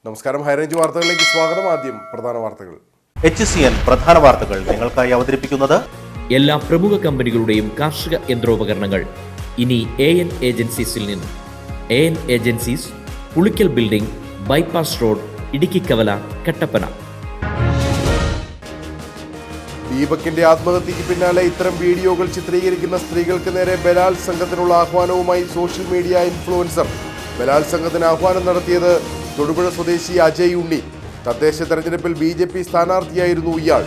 നമസ്കാരം, ഹൈറേഞ്ച് വാർത്തകളിലേക്ക് സ്വാഗതം. ആദ്യം പ്രധാന വാർത്തകൾ. HCN പ്രധാന വാർത്തകൾ നിങ്ങൾക്കായി അവതരിപ്പിക്കുന്നത് എല്ലാ പ്രമുഖ കമ്പനികളുടെയും കാർഷിക യന്ത്രോപകരണങ്ങൾ ഇനി AN ഏജൻസീസിൽ നിന്ന്. AN agencies, Pulikkal building, bypass road, Idukki Kavala, Kattappana. ദീപകിന്റെ ആത്മഹത്യക്ക് പിന്നാലെ ഇത്തരം വീഡിയോകൾ ചിത്രീകരിക്കുന്ന സ്ത്രീകൾക്ക് നേരെ ബലാത്സംഗത്തിനുള്ള ആഹ്വാനവുമായി സോഷ്യൽ മീഡിയ ഇൻഫ്ലുവൻസർ. ബലാത്സംഗത്തിന് ആഹ്വാനം നടത്തിയത് തൊടുപുഴ സ്വദേശി അജയ് ഉണ്ണി. തദ്ദേശ തെരഞ്ഞെടുപ്പിൽ BJP സ്ഥാനാർത്ഥിയായിരുന്നു ഇയാൾ.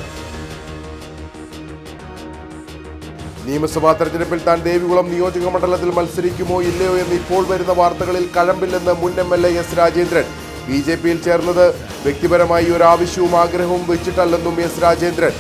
നിയമസഭാ തെരഞ്ഞെടുപ്പിൽ താൻ ദേവികുളം നിയോജക മണ്ഡലത്തിൽ മത്സരിക്കുമോ ഇല്ലയോ എന്ന് ഇപ്പോൾ വരുന്ന വാർത്തകളിൽ കഴമ്പില്ലെന്ന് മുൻ MLA S രാജേന്ദ്രൻ. BJPയിൽ ചേർന്നത് വ്യക്തിപരമായി ഒരു ആവശ്യവും ആഗ്രഹവും വെച്ചിട്ടല്ലെന്നും S രാജേന്ദ്രൻ.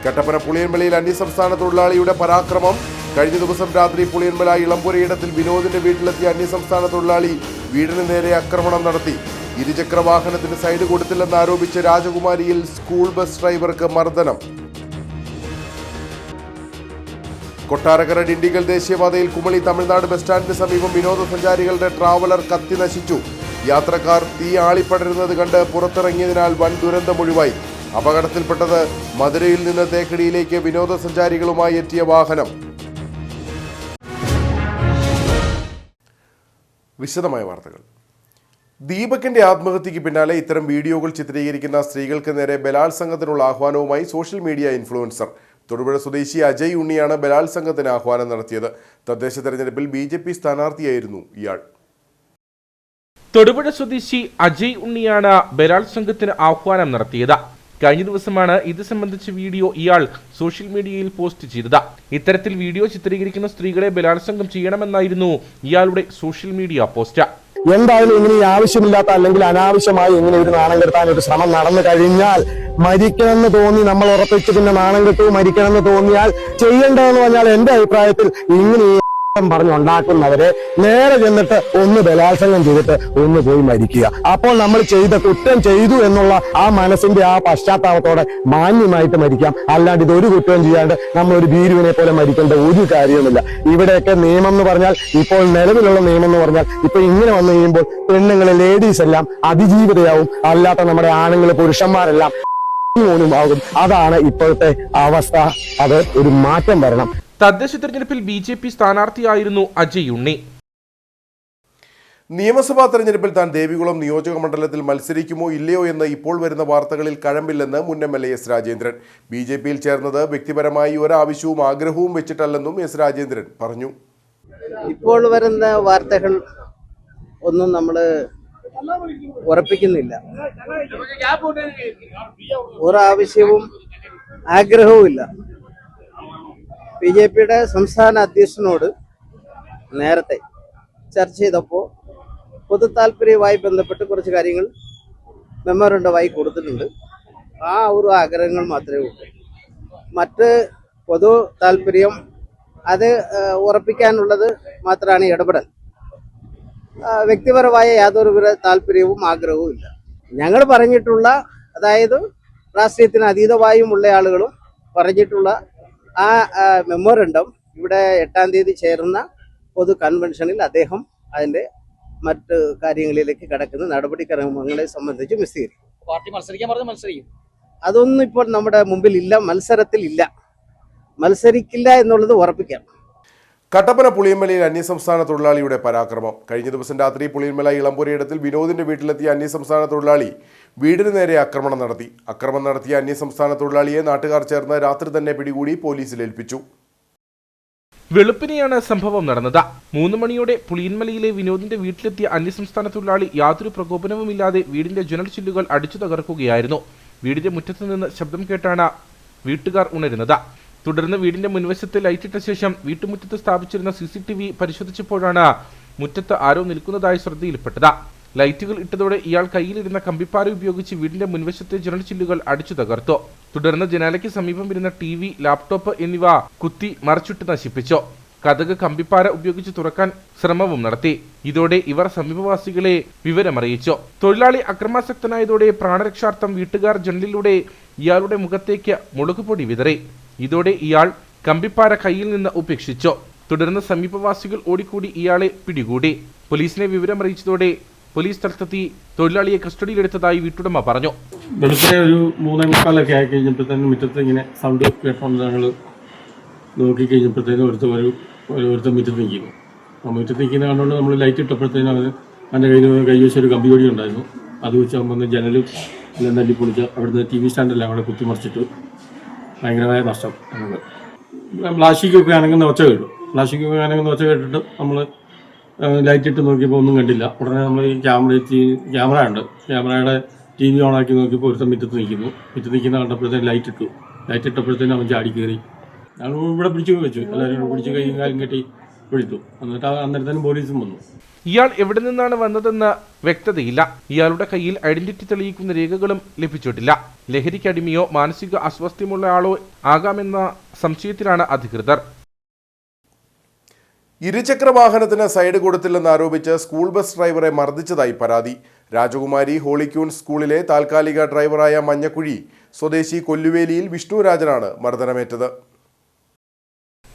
കട്ടപ്പന പുളിയൻമലയിൽ അന്യസംസ്ഥാന തൊഴിലാളിയുടെ പരാക്രമം. കഴിഞ്ഞ ദിവസം രാത്രി പുളിയൻമല ഇളമ്പുരയിടത്തിൽ വിനോദിന്റെ വീട്ടിലെത്തിയ അന്യസംസ്ഥാന തൊഴിലാളി വീടിന് നേരെ ആക്രമണം നടത്തി. ഇരുചക്ര വാഹനത്തിന് സൈഡ് കൊടുത്തില്ലെന്നാരോപിച്ച് രാജകുമാരിയിൽ സ്കൂൾ ബസ് ഡ്രൈവർക്ക് മർദ്ദനം. കൊട്ടാരക്കര ഡിണ്ടിഗൽ ദേശീയപാതയിൽ കുമളി തമിഴ്നാട് ബസ് സ്റ്റാൻഡിന് സമീപം വിനോദസഞ്ചാരികളുടെ ട്രാവലർ കത്തി നശിച്ചു. യാത്രക്കാർ തീ ആളിപ്പടരുന്നത് കണ്ട് പുറത്തിറങ്ങിയതിനാൽ വൻ ദുരന്തമൊഴിവായി. അപകടത്തിൽപ്പെട്ടത് മധുരയിൽ നിന്ന് തേക്കടിയിലേക്ക് വിനോദസഞ്ചാരികളുമായി എത്തിയ വാഹനം. വിശദമായ വാർത്തകൾ. ദീപകിന്റെ ആത്മഹത്യക്ക് പിന്നാലെ ഇത്തരം വീഡിയോകൾ ചിത്രീകരിക്കുന്ന സ്ത്രീകൾക്ക് നേരെ ബലാത്സംഗത്തിനുള്ള ആഹ്വാനവുമായി സോഷ്യൽ മീഡിയ ഇൻഫ്ലുവൻസർ. തൊടുപുഴ സ്വദേശി അജയ് ഉണ്ണിയാണ് ബലാത്സംഗത്തിന് ആഹ്വാനം നടത്തിയത്. തദ്ദേശ തെരഞ്ഞെടുപ്പിൽ BJP സ്ഥാനാർത്ഥിയായിരുന്നു ഇയാൾ. തൊടുപുഴ സ്വദേശി അജയ് ഉണ്ണിയാണ് ബലാത്സംഗത്തിന് ആഹ്വാനം നടത്തിയത്. കഴിഞ്ഞ ദിവസമാണ് ഇത് സംബന്ധിച്ച വീഡിയോ ഇയാൾ സോഷ്യൽ മീഡിയയിൽ പോസ്റ്റ് ചെയ്തത്. ഇത്തരത്തിൽ വീഡിയോ ചിത്രീകരിക്കുന്ന സ്ത്രീകളെ ബലാത്സംഗം ചെയ്യണമെന്നായിരുന്നു ഇയാളുടെ സോഷ്യൽ മീഡിയ പോസ്റ്റ്. എന്തായാലും ഇങ്ങനെ ഈ ആവശ്യമില്ലാത്ത അല്ലെങ്കിൽ അനാവശ്യമായി ഇങ്ങനെ ഒരു നാണം കെടുത്താൻ ഒരു ശ്രമം നടന്നു കഴിഞ്ഞാൽ, മരിക്കണമെന്ന് തോന്നി നമ്മൾ ഉറപ്പിച്ച് പിന്നെ നാണം കെട്ടു മരിക്കണമെന്ന് തോന്നിയാൽ ചെയ്യേണ്ടതെന്ന് പറഞ്ഞാൽ എന്റെ അഭിപ്രായത്തിൽ ഇങ്ങനെ പറഞ്ഞുണ്ടാക്കുന്നവരെ നേരെ ചെന്നിട്ട് ഒന്ന് ബലാത്സംഗം ചെയ്തിട്ട് ഒന്ന് പോയി മരിക്കുക. അപ്പോൾ നമ്മൾ ചെയ്ത കുറ്റം ചെയ്തു എന്നുള്ള ആ മനസ്സിന്റെ ആ പശ്ചാത്താപത്തോടെ മാന്യമായിട്ട് മരിക്കാം. അല്ലാണ്ട് ഇതൊരു കുറ്റവും ചെയ്യാണ്ട് നമ്മൾ ഒരു ഭീരുവിനെ പോലെ മരിക്കേണ്ട ഒരു കാര്യവുമില്ല. ഇവിടെയൊക്കെ നിയമം എന്ന് പറഞ്ഞാൽ, ഇപ്പോൾ നിലവിലുള്ള നിയമം എന്ന് പറഞ്ഞാൽ, ഇപ്പൊ ഇങ്ങനെ വന്നു കഴിയുമ്പോൾ പെണ്ണുങ്ങളെ ലേഡീസ് എല്ലാം അതിജീവിതയാവും, അല്ലാത്ത നമ്മുടെ ആണുങ്ങൾ പുരുഷന്മാരെല്ലാം ആകും. അതാണ് ഇപ്പോഴത്തെ അവസ്ഥ. അത് ഒരു മാറ്റം വരണം. തദ്ദേശ തെരഞ്ഞെടുപ്പിൽ BJP സ്ഥാനാർത്ഥിയായിരുന്നു അജയ് ഉണ്ണി. നിയമസഭാ തെരഞ്ഞെടുപ്പിൽ താൻ ദേവികുളം നിയോജക മണ്ഡലത്തിൽ മത്സരിക്കുമോ ഇല്ലയോ എന്ന് ഇപ്പോൾ വരുന്ന വാർത്തകളിൽ കഴമ്പില്ലെന്ന് മുൻ MLA S രാജേന്ദ്രൻ. BJPയിൽ ചേർന്നത് വ്യക്തിപരമായി ഒരാവശ്യവും ആഗ്രഹവും വെച്ചിട്ടല്ലെന്നും S രാജേന്ദ്രൻ പറഞ്ഞു. ഇപ്പോൾ വരുന്ന വാർത്തകൾ ഒന്നും നമ്മൾ ഉറപ്പിക്കുന്നില്ല. ഒരാവശ്യവും ആഗ്രഹവും ഇല്ല. BJPയുടെ സംസ്ഥാന അധ്യക്ഷനോട് നേരത്തെ ചർച്ച ചെയ്തപ്പോൾ പൊതു താല്പര്യവുമായി ബന്ധപ്പെട്ട് കുറച്ച് കാര്യങ്ങൾ മെമ്മോറണ്ടമായി കൊടുത്തിട്ടുണ്ട്. ആ ഒരു ആഗ്രഹങ്ങൾ മാത്രമേ ഉള്ളൂ. മറ്റ് പൊതു താല്പര്യം അത് ഉറപ്പിക്കാനുള്ളത് മാത്രമാണ് ഇടപെടൽ. വ്യക്തിപരമായ യാതൊരു താല്പര്യവും ആഗ്രഹവും ഇല്ല. ഞങ്ങൾ പറഞ്ഞിട്ടുള്ള, അതായത് രാഷ്ട്രീയത്തിന് അതീതമായുമുള്ള ആളുകളും പറഞ്ഞിട്ടുള്ള ആ മെമ്മോറണ്ടം ഇവിടെ 8-ാം തീയതി ചേർന്ന പൊതു കൺവെൻഷനിൽ അദ്ദേഹം അതിന്റെ മറ്റ് കാര്യങ്ങളിലേക്ക് കടക്കുന്ന നടപടിക്രമങ്ങളെ സംബന്ധിച്ച് വിശദീകരിക്കും. പാർട്ടി മത്സരിക്കാൻ പറഞ്ഞ് മത്സരിക്കും. അതൊന്നും ഇപ്പോൾ നമ്മുടെ മുമ്പിൽ ഇല്ല, മത്സരത്തിൽ ഇല്ല, മത്സരിക്കില്ല എന്നുള്ളത് ഉറപ്പിക്കാം. കട്ടപ്പന പുളിയൻമലയിൽ അന്യസംസ്ഥാന തൊഴിലാളിയുടെ പരാക്രമം. കഴിഞ്ഞ ദിവസം രാത്രി പുളിയൻമല ഇളമ്പുരയിടത്തിൽ വിനോദിന്റെ വീട്ടിലെത്തിയ അന്യസംസ്ഥാന തൊഴിലാളി വീടിന് നേരെ ആക്രമണം നടത്തി. ആക്രമണം നടത്തിയ അന്യസംസ്ഥാന തൊഴിലാളിയെ നാട്ടുകാർ ചേർന്ന് രാത്രി തന്നെ പിടികൂടി പോലീസിൽ ഏൽപ്പിച്ചു. വെളുപ്പിനെയാണ് സംഭവം നടന്നത്. 3 മണിയോടെ പുളിയൻമലയിലെ വിനോദിന്റെ വീട്ടിലെത്തിയ അന്യസംസ്ഥാന തൊഴിലാളി യാതൊരു പ്രകോപനവുമില്ലാതെ വീടിന്റെ ജനൽ ചില്ലുകൾ അടിച്ചു തകർക്കുകയായിരുന്നു. വീടിന്റെ മുറ്റത്ത് നിന്ന് ശബ്ദം കേട്ടാണ് വീട്ടുകാർ ഉണരുന്നത്. തുടർന്ന് വീടിന്റെ മുൻവശത്ത് ലൈറ്റിട്ട ശേഷം വീട്ടുമുറ്റത്ത് സ്ഥാപിച്ചിരുന്ന CCTV പരിശോധിച്ചപ്പോഴാണ് മുറ്റത്ത് ആരോ നിൽക്കുന്നതായി ശ്രദ്ധയിൽപ്പെട്ടത്. ലൈറ്റുകൾ ഇട്ടതോടെ ഇയാൾ കയ്യിലിരുന്ന കമ്പിപ്പാര ഉപയോഗിച്ച് വീടിന്റെ മുൻവശത്തെ ജനൽ ചില്ലുകൾ അടിച്ചു തകർത്തു. തുടർന്ന് ജനാലയ്ക്ക് സമീപം ഇരുന്ന TV, ലാപ്ടോപ്പ് എന്നിവ കുത്തി മറിച്ചിട്ട് നശിപ്പിച്ചു. കതക് കമ്പിപ്പാര ഉപയോഗിച്ച് തുറക്കാൻ ശ്രമവും നടത്തി. ഇതോടെ ഇവർ സമീപവാസികളെ വിവരമറിയിച്ചു. തൊഴിലാളി അക്രമാസക്തനായതോടെ പ്രാണരക്ഷാർത്ഥം വീട്ടുകാർ ജനലിലൂടെ ഇയാളുടെ മുഖത്തേക്ക് മുളകുപൊടി വിതറി. ഇതോടെ ഇയാൾ കമ്പിപ്പാര കയ്യിൽ നിന്ന് ഉപേക്ഷിച്ചു. തുടർന്ന് സമീപവാസികൾ ഓടിക്കൂടി ഇയാളെ പിടികൂടി. പോലീസിനെ വിവരമറിയിച്ചതോടെ പോലീസ് സ്ഥലത്തെത്തി തൊഴിലാളിയെ കസ്റ്റഡിയിലെടുത്തതായി വീട്ടുടമ പറഞ്ഞു. വെളുപ്പിനെ ഒരു 3:45 ആയി കഴിഞ്ഞപ്പോഴത്തേനും മുറ്റത്ത് ഇങ്ങനെ സൗണ്ട് കേട്ടോണ്ട് ഞങ്ങൾ നോക്കിക്കഴിഞ്ഞപ്പോഴത്തേനും ഒരുത്തൻ മുറ്റത്ത് നിൽക്കുന്നു. ആ മുറ്റത്ത് നിൽക്കുന്ന കണ്ടുകൊണ്ട് നമ്മൾ ലൈറ്റ് ഇട്ടപ്പോഴത്തേനും അവൻ്റെ കൈവശം ഒരു കമ്പി വടി ഉണ്ടായിരുന്നു. അത് വെച്ച് അവൻ വന്ന് ജനലും എല്ലാം തല്ലി പൊളിച്ച് അവിടുന്ന് TV സ്റ്റാൻഡെല്ലാം അവിടെ കുത്തിമറിച്ചിട്ട് ഭയങ്കരമായ നഷ്ടം. നമുക്ക് പ്ലാസ്റ്റിക്കൊക്കെ അനങ്ങുന്ന ഒച്ച കേട്ടു. പ്ലാസ്റ്റിക്കൊക്കെ അനങ്ങുന്ന ഒച്ച കേട്ടിട്ട് നമ്മൾ ലൈറ്റ് ഇട്ട് നോക്കിയപ്പോൾ ഒന്നും കണ്ടില്ല. ഉടനെ നമ്മൾ ഈ ക്യാമറ ഉണ്ട്, ക്യാമറയുടെ TV ഓണാക്കി നോക്കിയപ്പോൾ ഒരുത്തൻ മുറ്റത്ത് നിൽക്കുന്ന കണ്ടപ്പോഴത്തേനും ലൈറ്റ് ഇട്ടപ്പോഴത്തേനും അവൻ ചാടി കയറി. ഞങ്ങൾ ഇവിടെ പിടിച്ചു വെച്ചു, എല്ലാവരും പിടിച്ച് കൈയും കാലും കെട്ടി പിടിച്ചു. എന്നിട്ട് അന്നേരത്തേനും പോലീസും വന്നു. ഇയാൾ എവിടെ നിന്നാണ് വന്നതെന്ന് വ്യക്തതയില്ല. ഇയാളുടെ കയ്യിൽ ഐഡന്റിറ്റി തെളിയിക്കുന്ന രേഖകളും ലഭിച്ചിട്ടില്ല. ലഹരിക്കടിമയോ മാനസിക അസ്വസ്ഥമുള്ള ആളോ ആകാമെന്ന സംശയത്തിലാണ് അധികൃതർ. ഇരുചക്ര വാഹനത്തിന് സൈഡ് കൊടുത്തില്ലെന്ന് ആരോപിച്ച് സ്കൂൾ ബസ് ഡ്രൈവറെ മർദ്ദിച്ചതായി പരാതി. രാജകുമാരി ഹോളിക്യൂൺ സ്കൂളിലെ താൽക്കാലിക ഡ്രൈവറായ മഞ്ഞക്കുഴി സ്വദേശി കൊല്ലുവേലിയിൽ വിഷ്ണുരാജനാണ് മർദ്ദനമേറ്റത്.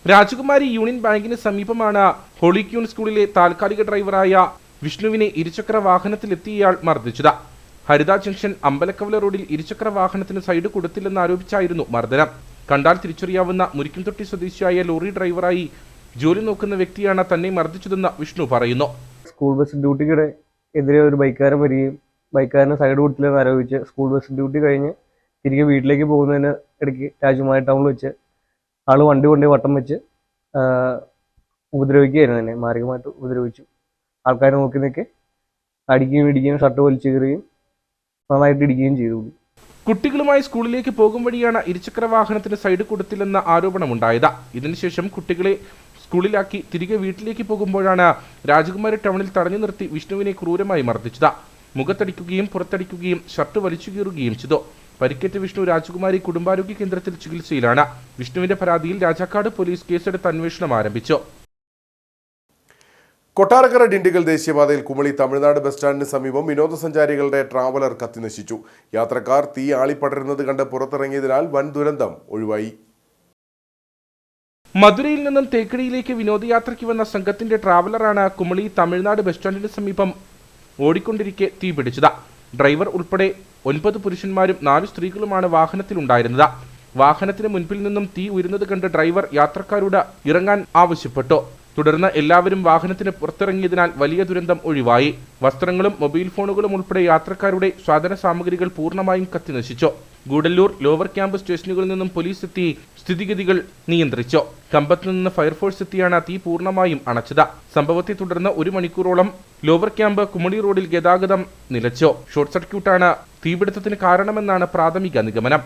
രാജകുമാരി യൂണിയൻ ബാങ്കിന് സമീപമാണ് ഹോളിക്യൂൺ സ്കൂളിലെ താൽക്കാലിക ഡ്രൈവറായ വിഷ്ണുവിനെ ഇരുചക്ര വാഹനത്തിലെത്തിയ ഇയാൾ മർദ്ദിച്ചത്. ഹരിത ജംഗ്ഷൻ അമ്പലക്കവല റോഡിൽ ഇരുചക്ര വാഹനത്തിന് സൈഡ് കൊടുത്തില്ലെന്ന് ആരോപിച്ചായിരുന്നു മർദ്ദനം. കണ്ടാൽ തിരിച്ചറിയാവുന്ന മുരിക്കുംതൊട്ടി സ്വദേശിയായ ലോറി ഡ്രൈവറായി ജോലി നോക്കുന്ന വ്യക്തിയാണ് തന്നെ മർദ്ദിച്ചതെന്ന് വിഷ്ണു പറയുന്നു. സ്കൂൾ ബസ് ഡ്യൂട്ടിക്കിടെ എതിരെ ഒരു ബൈക്കുകാരൻ വരികയും ബൈക്കുകാരന് സൈഡ് കൊടുത്തില്ലെന്ന് ആരോപിച്ച് സ്കൂൾ ബസ് ഡ്യൂട്ടി കഴിഞ്ഞ് തിരികെ വീട്ടിലേക്ക് പോകുന്നതിന് ഇടയ്ക്ക് രാജകുമാരി ടൗണിൽ വെച്ച് ആള് വണ്ടി കൊണ്ടുപോയി വട്ടം വെച്ച് ഉപദ്രവിക്കുകയായിരുന്നു. തന്നെ മാരകമായിട്ട് ഉപദ്രവിച്ചു. ആൾക്കാരെ നോക്കി നിൽക്കെ അടിക്കുകയും ഇടിക്കുകയും ഷർട്ട് വലിച്ചു കയറുകയും നന്നായിട്ട് ഇടിക്കുകയും ചെയ്തു. കുട്ടികളുമായി സ്കൂളിലേക്ക് പോകും വഴിയാണ് ഇരുചക്ര വാഹനത്തിന് സൈഡ് കൊടുത്തില്ലെന്ന ആരോപണമുണ്ടായത്. ഇതിനുശേഷം കുട്ടികളെ സ്കൂളിലാക്കി തിരികെ വീട്ടിലേക്ക് പോകുമ്പോഴാണ് രാജകുമാരി ടൗണിൽ തടഞ്ഞു നിർത്തി വിഷ്ണുവിനെ ക്രൂരമായി മർദ്ദിച്ചത്. മുഖത്തടിക്കുകയും പുറത്തടിക്കുകയും ഷർട്ട് വലിച്ചു കീറുകയും ചെയ്തു. പരിക്കേറ്റ വിഷ്ണു രാജകുമാരി കുടുംബാരോഗ്യ കേന്ദ്രത്തിൽ ചികിത്സയിലാണ്. വിഷ്ണുവിന്റെ പരാതിയിൽ രാജാക്കാട് പോലീസ് കേസെടുത്ത് അന്വേഷണം ആരംഭിച്ചു. കൊട്ടാരക്കര ഡിണ്ടിഗൽ ദേശീയപാതയിൽ കുമളി തമിഴ്നാട് ബസ് സ്റ്റാൻഡിന് സമീപം വിനോദസഞ്ചാരികളുടെ ട്രാവലർ കത്തിനശിച്ചു. യാത്രക്കാർ തീ ആളിപ്പടരുന്നത് കണ്ട് പുറത്തിറങ്ങിയതിനാൽ വൻ ദുരന്തം ഒഴിവായി. മധുരയിൽ നിന്നും തേക്കടിയിലേക്ക് വിനോദയാത്രയ്ക്ക് വന്ന സംഘത്തിന്റെ ട്രാവലറാണ് കുമളി തമിഴ്നാട് ബസ് സ്റ്റാൻഡിന് സമീപം ഓടിക്കൊണ്ടിരിക്കെ തീപിടിച്ചത്. ഡ്രൈവർ ഉൾപ്പെടെ 9 പുരുഷന്മാരും 4 സ്ത്രീകളുമാണ് വാഹനത്തിലുണ്ടായിരുന്നത്. വാഹനത്തിന് മുൻപിൽ നിന്നും തീ ഉയരുന്നത് കണ്ട് ഡ്രൈവർ യാത്രക്കാരോട് ഇറങ്ങാൻ ആവശ്യപ്പെട്ടു. തുടർന്ന് എല്ലാവരും വാഹനത്തിന് പുറത്തിറങ്ങിയതിനാൽ വലിയ ദുരന്തം ഒഴിവായി. വസ്ത്രങ്ങളും മൊബൈൽ ഫോണുകളും ഉൾപ്പെടെ യാത്രക്കാരുടെ സാധന സാമഗ്രികൾ പൂർണ്ണമായും കത്തിനശിച്ചു. ഗൂഡല്ലൂർ ലോവർ ക്യാമ്പ് സ്റ്റേഷനുകളിൽ നിന്നും പോലീസ് എത്തി സ്ഥിതിഗതികൾ നിയന്ത്രിച്ചു. കമ്പത്ത് നിന്ന് ഫയർഫോഴ്സ് എത്തിയാണ് തീ പൂർണ്ണമായും അണച്ചത്. സംഭവത്തെ തുടർന്ന് 1 മണിക്കൂറോളം ലോവർ ക്യാമ്പ് കുമളി റോഡിൽ ഗതാഗതം നിലച്ചു. ഷോർട്ട് സർക്യൂട്ടാണ് തീപിടുത്തത്തിന് കാരണമെന്നാണ് പ്രാഥമിക നിഗമനം.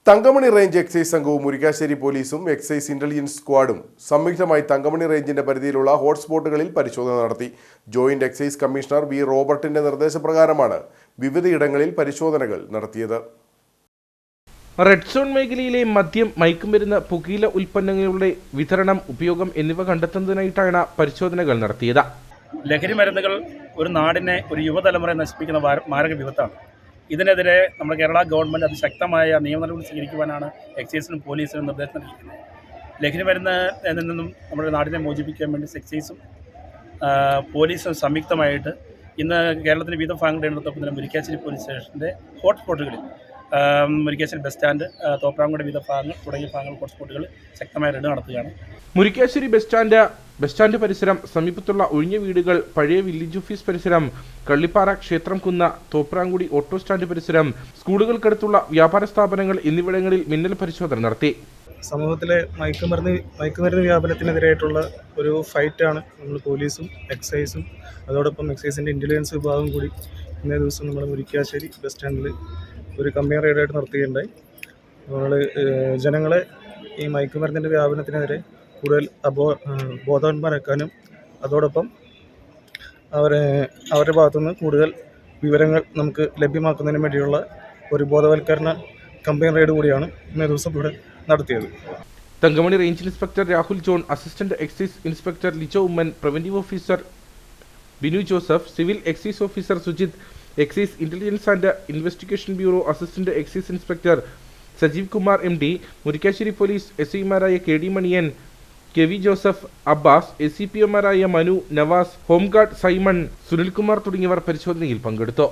തങ്കമണി റേഞ്ച് എക്സൈസ് സംഘവും മുരിക്കാശ്ശേരി പോലീസും എക്സൈസ് ഇന്റലിജൻസ് സ്ക്വാഡും സംയുക്തമായി തങ്കമണി റേഞ്ചിന്റെ പരിധിയിലുള്ള ഹോട്ട്സ്പോട്ടുകളിൽ പരിശോധന നടത്തി. ജോയിന്റ് എക്സൈസ് കമ്മീഷണർ വി റോബർട്ടിന്റെ നിർദ്ദേശപ്രകാരമാണ് വിവിധയിടങ്ങളിൽ പരിശോധനകൾ നടത്തിയത്. റെഡ് സോൺ മേഖലയിലെ മദ്യം, മയക്കുമരുന്ന്, പുകയില ഉൽപ്പന്നങ്ങളുടെ വിതരണം, ഉപയോഗം എന്നിവ കണ്ടെത്തുന്നതിനായിട്ടാണ് പരിശോധനകൾ നടത്തിയത്. ലഹരി മരുന്നുകൾ ഒരു നാടിനെ, ഒരു യുവതലമുറയെ നശിപ്പിക്കുന്ന മാരക വിപത്താണ്. ഇതിനെതിരെ നമ്മുടെ കേരള ഗവൺമെൻറ് അതിശക്തമായ നിയമ നടപടി സ്വീകരിക്കുവാനാണ് എക്സൈസിനും പോലീസിനും നിർദ്ദേശം നൽകിയിരിക്കുന്നത്. ലഹരി മരുന്നിൽ നിന്നും നമ്മുടെ നാടിനെ മോചിപ്പിക്കാൻ വേണ്ടി എക്സൈസും പോലീസും സംയുക്തമായിട്ട് ഇന്ന് കേരളത്തിൻ്റെ വിവിധ ഭാഗങ്ങളുടെ നേതൃത്വത്തിൽ തന്നെ മുരിക്കാശ്ശേരി പോലീസ് സ്റ്റേഷൻ്റെ ഹോട്ട്സ്പോട്ടുകളിൽ മുരിക്കാശ്ശേരി ബസ് സ്റ്റാൻഡ്, തോപ്രാംകുടി വിവിധ ഭാഗങ്ങൾ തുടങ്ങിയ ഭാഗങ്ങൾ ഹോട്ട്സ്പോട്ടുകളിൽ ശക്തമായ റെയ്ഡ് നടത്തുകയാണ്. മുരിക്കാശ്ശേരി ബസ് സ്റ്റാൻഡ് പരിസരം, സമീപത്തുള്ള ഒഴിഞ്ഞ വീടുകൾ, പഴയ വില്ലേജ് ഓഫീസ് പരിസരം, കള്ളിപ്പാറ, ക്ഷേത്രംകുന്ന, തോപ്രാംകുടി ഓട്ടോ സ്റ്റാൻഡ് പരിസരം, സ്കൂളുകൾക്കടുത്തുള്ള വ്യാപാര സ്ഥാപനങ്ങൾ എന്നിവിടങ്ങളിൽ മിന്നൽ പരിശോധന നടത്തി. സമൂഹത്തിലെ മയക്കുമരുന്ന് വ്യാപനത്തിനെതിരായിട്ടുള്ള ഒരു ഫൈറ്റാണ് നമ്മൾ പോലീസും എക്സൈസും അതോടൊപ്പം എക്സൈസിൻ്റെ ഇൻ്റലിജൻസ് വിഭാഗം കൂടി ഇന്നേ ദിവസം നമ്മൾ മുരിക്കാശ്ശേരി ബസ് സ്റ്റാൻഡിൽ ഒരു കമ്പയിൻ റെയ്ഡായിട്ട് നടത്തുകയുണ്ടായി. നമ്മൾ ജനങ്ങളെ ഈ മയക്കുമരുന്നിൻ്റെ വ്യാപനത്തിനെതിരെ കൂടുതൽ ബോധവാന്മാരാക്കാനും അതോടൊപ്പം അവരുടെ ഭാഗത്തുനിന്ന് കൂടുതൽ വിവരങ്ങൾ നമുക്ക് ലഭ്യമാക്കുന്നതിന് വേണ്ടിയുള്ള ഒരു ബോധവൽക്കരണ കമ്പയിൻ റെയ്ഡ് കൂടിയാണ് ഇന്നേ ദിവസം ഇവിടെ നടത്തിയത്. Thankamani range inspector Rahul John, assistant excise inspector Lijo Oommen, preventive officer Binu Joseph, civil excise officer Sujith, excise intelligence and investigation bureau assistant excise inspector Sajeev Kumar MD, Murikkassery police SIമാരായ KD Maniyan, K V. Joseph, Abbas, SCPമാരായ മനു, നവാസ്, ഹോംഗാർഡ് സൈമൺ, സുനിൽകുമാർ തുടങ്ങിയവർ പരിശോധനയിൽ പങ്കെടുത്തു.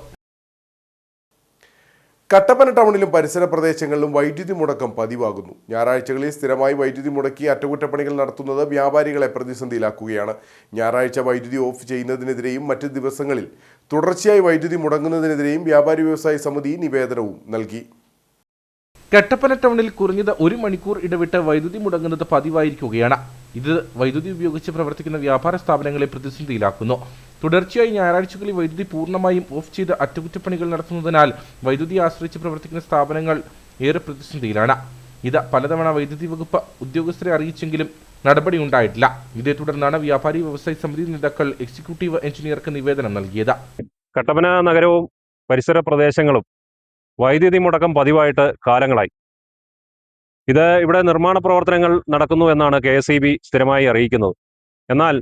കട്ടപ്പന ടൗണിലും പരിസര പ്രദേശങ്ങളിലും വൈദ്യുതി മുടക്കം പതിവാകുന്നു. ഞായറാഴ്ചകളിൽ സ്ഥിരമായി വൈദ്യുതി മുടക്കി അറ്റകുറ്റപ്പണികൾ നടത്തുന്നത് വ്യാപാരികളെ പ്രതിസന്ധിയിലാക്കുകയാണ്. ഞായറാഴ്ച വൈദ്യുതി ഓഫ് ചെയ്യുന്നതിനെതിരെയും മറ്റ് ദിവസങ്ങളിൽ തുടർച്ചയായി വൈദ്യുതി മുടങ്ങുന്നതിനെതിരെയും വ്യാപാരി വ്യവസായ സമിതി നിവേദനവും നൽകി. കട്ടപ്പന ടൗണിൽ കുറഞ്ഞത് 1 മണിക്കൂർ ഇടവിട്ട് വൈദ്യുതി മുടങ്ങുന്നത് പതിവായിരിക്കുകയാണ്. ഇത് വൈദ്യുതി ഉപയോഗിച്ച് പ്രവർത്തിക്കുന്ന വ്യാപാര സ്ഥാപനങ്ങളെ പ്രതിസന്ധിയിലാക്കുന്നു. തുടർച്ചയായി ഞായറാഴ്ചകളിൽ വൈദ്യുതി പൂർണ്ണമായും ഓഫ് ചെയ്ത് അറ്റകുറ്റപ്പണികൾ നടത്തുന്നതിനാൽ വൈദ്യുതിയെ ആശ്രയിച്ച് പ്രവർത്തിക്കുന്ന സ്ഥാപനങ്ങൾ ഏറെ പ്രതിസന്ധിയിലാണ്. ഇത് പലതവണ വൈദ്യുതി വകുപ്പ് ഉദ്യോഗസ്ഥരെ അറിയിച്ചെങ്കിലും നടപടി ഉണ്ടായിട്ടില്ല. ഇതേ തുടർന്നാണ് വ്യാപാരി വ്യവസായ സമിതി നേതാക്കൾ എക്സിക്യൂട്ടീവ് എഞ്ചിനീയർക്ക് നിവേദനം നൽകിയത്. കട്ടപ്പന നഗരവും പരിസര പ്രദേശങ്ങളും വൈദ്യുതി മുടക്കം പതിവായിട്ട് കാലങ്ങളായി. ഇവിടെ നിർമ്മാണ പ്രവർത്തനങ്ങൾ നടക്കുന്നു എന്നാണ് KSEB സ്ഥിരമായി അറിയിക്കുന്നത്. എന്നാൽ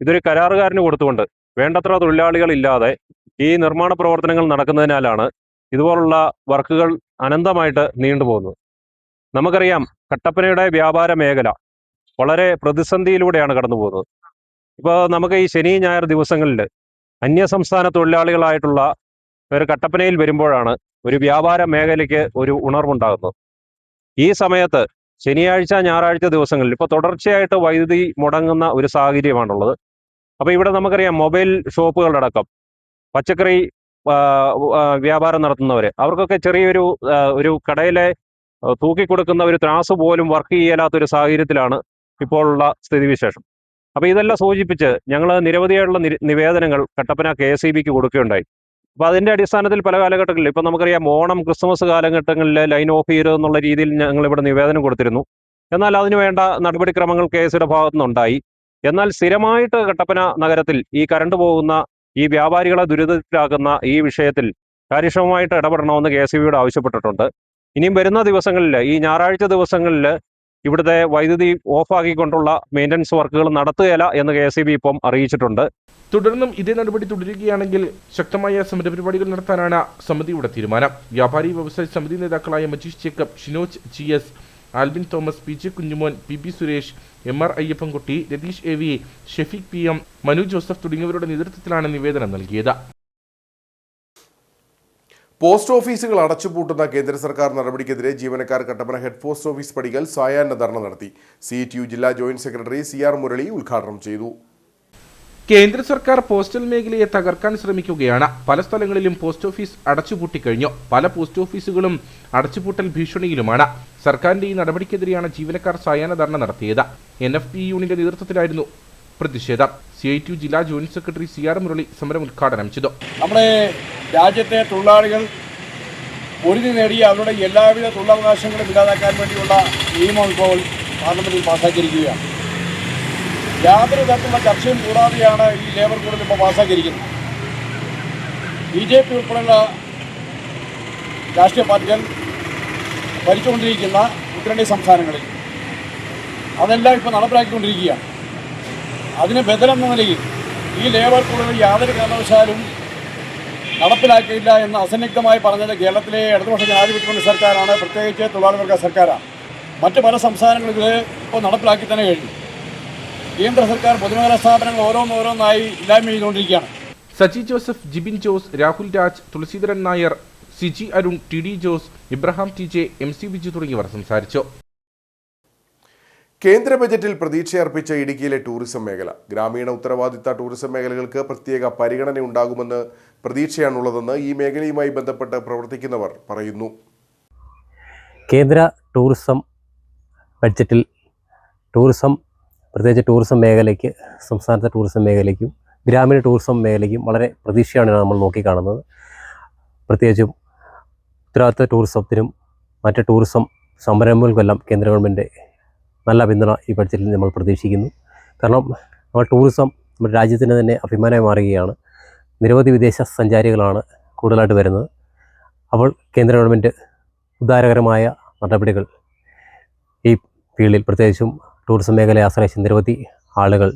ഇതൊരു കരാറുകാരന് കൊടുത്തുകൊണ്ട് വേണ്ടത്ര തൊഴിലാളികളില്ലാതെ ഈ നിർമ്മാണ പ്രവർത്തനങ്ങൾ നടക്കുന്നതിനാലാണ് ഇതുപോലുള്ള വർക്കുകൾ അനന്തമായിട്ട് നീണ്ടുപോകുന്നത്. നമുക്കറിയാം, കട്ടപ്പനയുടെ വ്യാപാര മേഖല വളരെ പ്രതിസന്ധിയിലൂടെയാണ് കടന്നു പോകുന്നത്. ഇപ്പോൾ നമുക്ക് ഈ ശനി ഞായർ ദിവസങ്ങളിൽ അന്യസംസ്ഥാന തൊഴിലാളികളായിട്ടുള്ള ഒരു കട്ടപ്പനയിൽ വരുമ്പോഴാണ് ഒരു വ്യാപാര മേഖലയ്ക്ക് ഒരു ഉണർവുണ്ടാകുന്നത്. ഈ സമയത്ത് ശനിയാഴ്ച ഞായറാഴ്ച ദിവസങ്ങളിൽ ഇപ്പോൾ തുടർച്ചയായിട്ട് വൈദ്യുതി മുടങ്ങുന്ന ഒരു സാഹചര്യമാണുള്ളത്. അപ്പോൾ ഇവിടെ നമുക്കറിയാം, മൊബൈൽ ഷോപ്പുകളടക്കം പച്ചക്കറി വ്യാപാരം നടത്തുന്നവർ, അവർക്കൊക്കെ ചെറിയൊരു കടയിലെ തൂക്കിക്കൊടുക്കുന്ന ഒരു ത്രാസ് പോലും വർക്ക് ചെയ്യാത്തൊരു സാഹചര്യത്തിലാണ് ഇപ്പോഴുള്ള സ്ഥിതിവിശേഷം. അപ്പോൾ ഇതെല്ലാം സൂചിപ്പിച്ച് ഞങ്ങൾ നിരവധിയായിട്ടുള്ള നിവേദനങ്ങൾ കട്ടപ്പന KSEBക്ക് കൊടുക്കുകയുണ്ടായി. അപ്പോൾ അതിൻ്റെ അടിസ്ഥാനത്തിൽ പല കാലഘട്ടങ്ങളിൽ, ഇപ്പോൾ നമുക്കറിയാം, ഓണം ക്രിസ്മസ് കാലഘട്ടങ്ങളിൽ ലൈൻ ഓഫ് ചെയ്യരുത് എന്നുള്ള രീതിയിൽ ഞങ്ങളിവിടെ നിവേദനം കൊടുത്തിരുന്നു. എന്നാൽ അതിനുവേണ്ട നടപടിക്രമങ്ങൾ KSEBിയുടെ ഭാഗത്തുനിന്നുണ്ടായി. എന്നാൽ സ്ഥിരമായിട്ട് കട്ടപ്പന നഗരത്തിൽ ഈ കറണ്ട് പോകുന്ന ഈ വ്യാപാരികളെ ദുരിതത്തിലാക്കുന്ന ഈ വിഷയത്തിൽ കാര്യക്ഷമമായിട്ട് ഇടപെടണമെന്ന് KSEBിയോട് ആവശ്യപ്പെട്ടിട്ടുണ്ട്. ഇനിയും വരുന്ന ദിവസങ്ങളിൽ, ഈ ഞായറാഴ്ച ദിവസങ്ങളിൽ ഇവിടുത്തെ വൈദ്യുതി ഓഫാക്കിക്കൊണ്ടുള്ള മെയിൻ്റനൻസ് വർക്കുകൾ നടത്തുകയില്ല എന്ന് KSEB ഇപ്പം അറിയിച്ചിട്ടുണ്ട്. തുടർന്നും ഇതേ നടപടി തുടരുകയാണെങ്കിൽ ശക്തമായ സമരപരിപാടികൾ നടത്താനാണ് സമിതിയുടെ തീരുമാനം. വ്യാപാരി വ്യവസായ സമിതി നേതാക്കളായ Majeesh Jacob, Shinoj GS, Albin Thomas, PJ Kunjumon, PB Suresh, MR Ayyappankutty, Ratheesh AV, Shefeeq PM, Manu Joseph തുടങ്ങിയവരുടെ നേതൃത്വത്തിലാണ് നിവേദനം നൽകിയത്. പോസ്റ്റ് ഓഫീസുകൾ അടച്ചുപൂട്ടുന്ന കേന്ദ്ര സർക്കാർ നടപടിക്കെതിരെ ജീവനക്കാർ കട്ടപ്പന ഹെഡ് പോസ്റ്റ് ഓഫീസ് പടിക്കൽ സായാഹ്ന ധർണ നടത്തി. CTU ജില്ലാ ജോയിന്റ് സെക്രട്ടറി CR മുരളി ഉദ്ഘാടനം ചെയ്തു. കേന്ദ്ര സർക്കാർ പോസ്റ്റൽ മേഖലയെ തകർക്കാൻ ശ്രമിക്കുകയാണ്. പല സ്ഥലങ്ങളിലും പോസ്റ്റ് ഓഫീസ് അടച്ചുപൂട്ടിക്കഴിഞ്ഞു. പല പോസ്റ്റ് ഓഫീസുകളും അടച്ചുപൂട്ടൽ ഭീഷണിയിലുമാണ്. സർക്കാരിന്റെ ഈ നടപടിക്കെതിരെയാണ് ജീവനക്കാർ സായാഹ്ന ധർണ നടത്തിയത്. NFP യൂണിന്റെ നേതൃത്വത്തിലായിരുന്നു പ്രതിഷേധം. CITU ജില്ലാ ജോയിന്റ് സെക്രട്ടറി CR മുരളി സമരം ഉദ്ഘാടനം ചെയ്തു. നമ്മുടെ രാജ്യത്തെ തൊഴിലാളികൾ പൊരുതി നേടിയ അവരുടെ എല്ലാവിധ തൊഴിലവകാശങ്ങളും ഇല്ലാതാക്കാൻ വേണ്ടിയുള്ള നിയമം ഇപ്പോൾ പാർലമെന്റിൽ പാസ്സാക്കിയിരിക്കുകയാണ്. യാതൊരു തരത്തിലുള്ള ചർച്ചയും കൂടാതെയാണ് ഈ ലേബർ കോഡിൽ ഇപ്പോൾ പാസ്സാക്കിയിരിക്കുന്നത്. BJP ഉൾപ്പെടെയുള്ള രാഷ്ട്രീയ പാർട്ടികൾ ഭരിച്ചുകൊണ്ടിരിക്കുന്ന ഉത്തരേന്ത്യൻ സംസ്ഥാനങ്ങളിൽ അതെല്ലാം ഇപ്പോൾ നടപ്പിലാക്കിക്കൊണ്ടിരിക്കുകയാണ്. അതിന് ബദലെന്ന നിലയിൽ ഈ ലേബർ കോഡുകൾ യാതൊരു കാരണവശാലും നടപ്പിലാക്കിയില്ല എന്ന് അസന്നിഗ്ധമായി പറഞ്ഞത് കേരളത്തിലെ ഇടതുപക്ഷ ജനാധിപത്യ സർക്കാരാണ്, പ്രത്യേകിച്ച് തൊഴിലാളി വർഗ സർക്കാരാണ്. മറ്റ് പല സംസ്ഥാനങ്ങളിൽ ഇത് ഇപ്പോൾ നടപ്പിലാക്കി തന്നെ കഴിഞ്ഞു. കേന്ദ്ര സർക്കാർ പൊതുമേഖലാ സ്ഥാപനങ്ങൾ ഓരോന്നോരോന്നായി ഇല്ലായ്മ ചെയ്തുകൊണ്ടിരിക്കുകയാണ്. Saji Joseph, Jibin Jose, Rahul Raj, Thulaseedharan Nair, CG Arun, TD Jose, Ibrahim TJ, MC Biju തുടങ്ങിയവർ സംസാരിച്ചു. കേന്ദ്ര ബജറ്റിൽ പ്രതീക്ഷയർപ്പിച്ച ഇടുക്കിയിലെ ടൂറിസം മേഖല. ഗ്രാമീണ ഉത്തരവാദിത്ത ടൂറിസം മേഖലകൾക്ക് പ്രത്യേക പരിഗണന ഉണ്ടാകുമെന്ന് പ്രതീക്ഷയാണുള്ളതെന്ന് ഈ മേഖലയുമായി ബന്ധപ്പെട്ട് പ്രവർത്തിക്കുന്നവർ പറയുന്നു. കേന്ദ്ര ടൂറിസം ബഡ്ജറ്റിൽ പ്രത്യേകിച്ച് ടൂറിസം മേഖലയ്ക്ക്, സംസ്ഥാനത്തെ ടൂറിസം മേഖലയ്ക്കും ഗ്രാമീണ ടൂറിസം മേഖലയ്ക്കും വളരെ പ്രതീക്ഷയാണ് നമ്മൾ നോക്കിക്കാണുന്നത്. പ്രത്യേകിച്ചും ഉത്തരവാദിത്ത ടൂറിസത്തിനും മറ്റ് ടൂറിസം സംരംഭങ്ങൾക്കെല്ലാം കേന്ദ്ര ഗവൺമെൻറ് നല്ല പിന്തുണ ഈ ബഡ്ജറ്റിൽ നമ്മൾ പ്രതീക്ഷിക്കുന്നു. കാരണം നമ്മൾ ടൂറിസം നമ്മുടെ രാജ്യത്തിന് തന്നെ അഭിമാനമായി മാറുകയാണ്. നിരവധി വിദേശ സഞ്ചാരികളാണ് കൂടുതലായിട്ട് വരുന്നത്. അപ്പോൾ കേന്ദ്ര ഗവൺമെൻറ് ഉദാരകരമായ നടപടികൾ ഈ ഫീൽഡിൽ, പ്രത്യേകിച്ചും ടൂറിസം മേഖലയെ ആശ്രയിച്ച് നിരവധി ആളുകൾ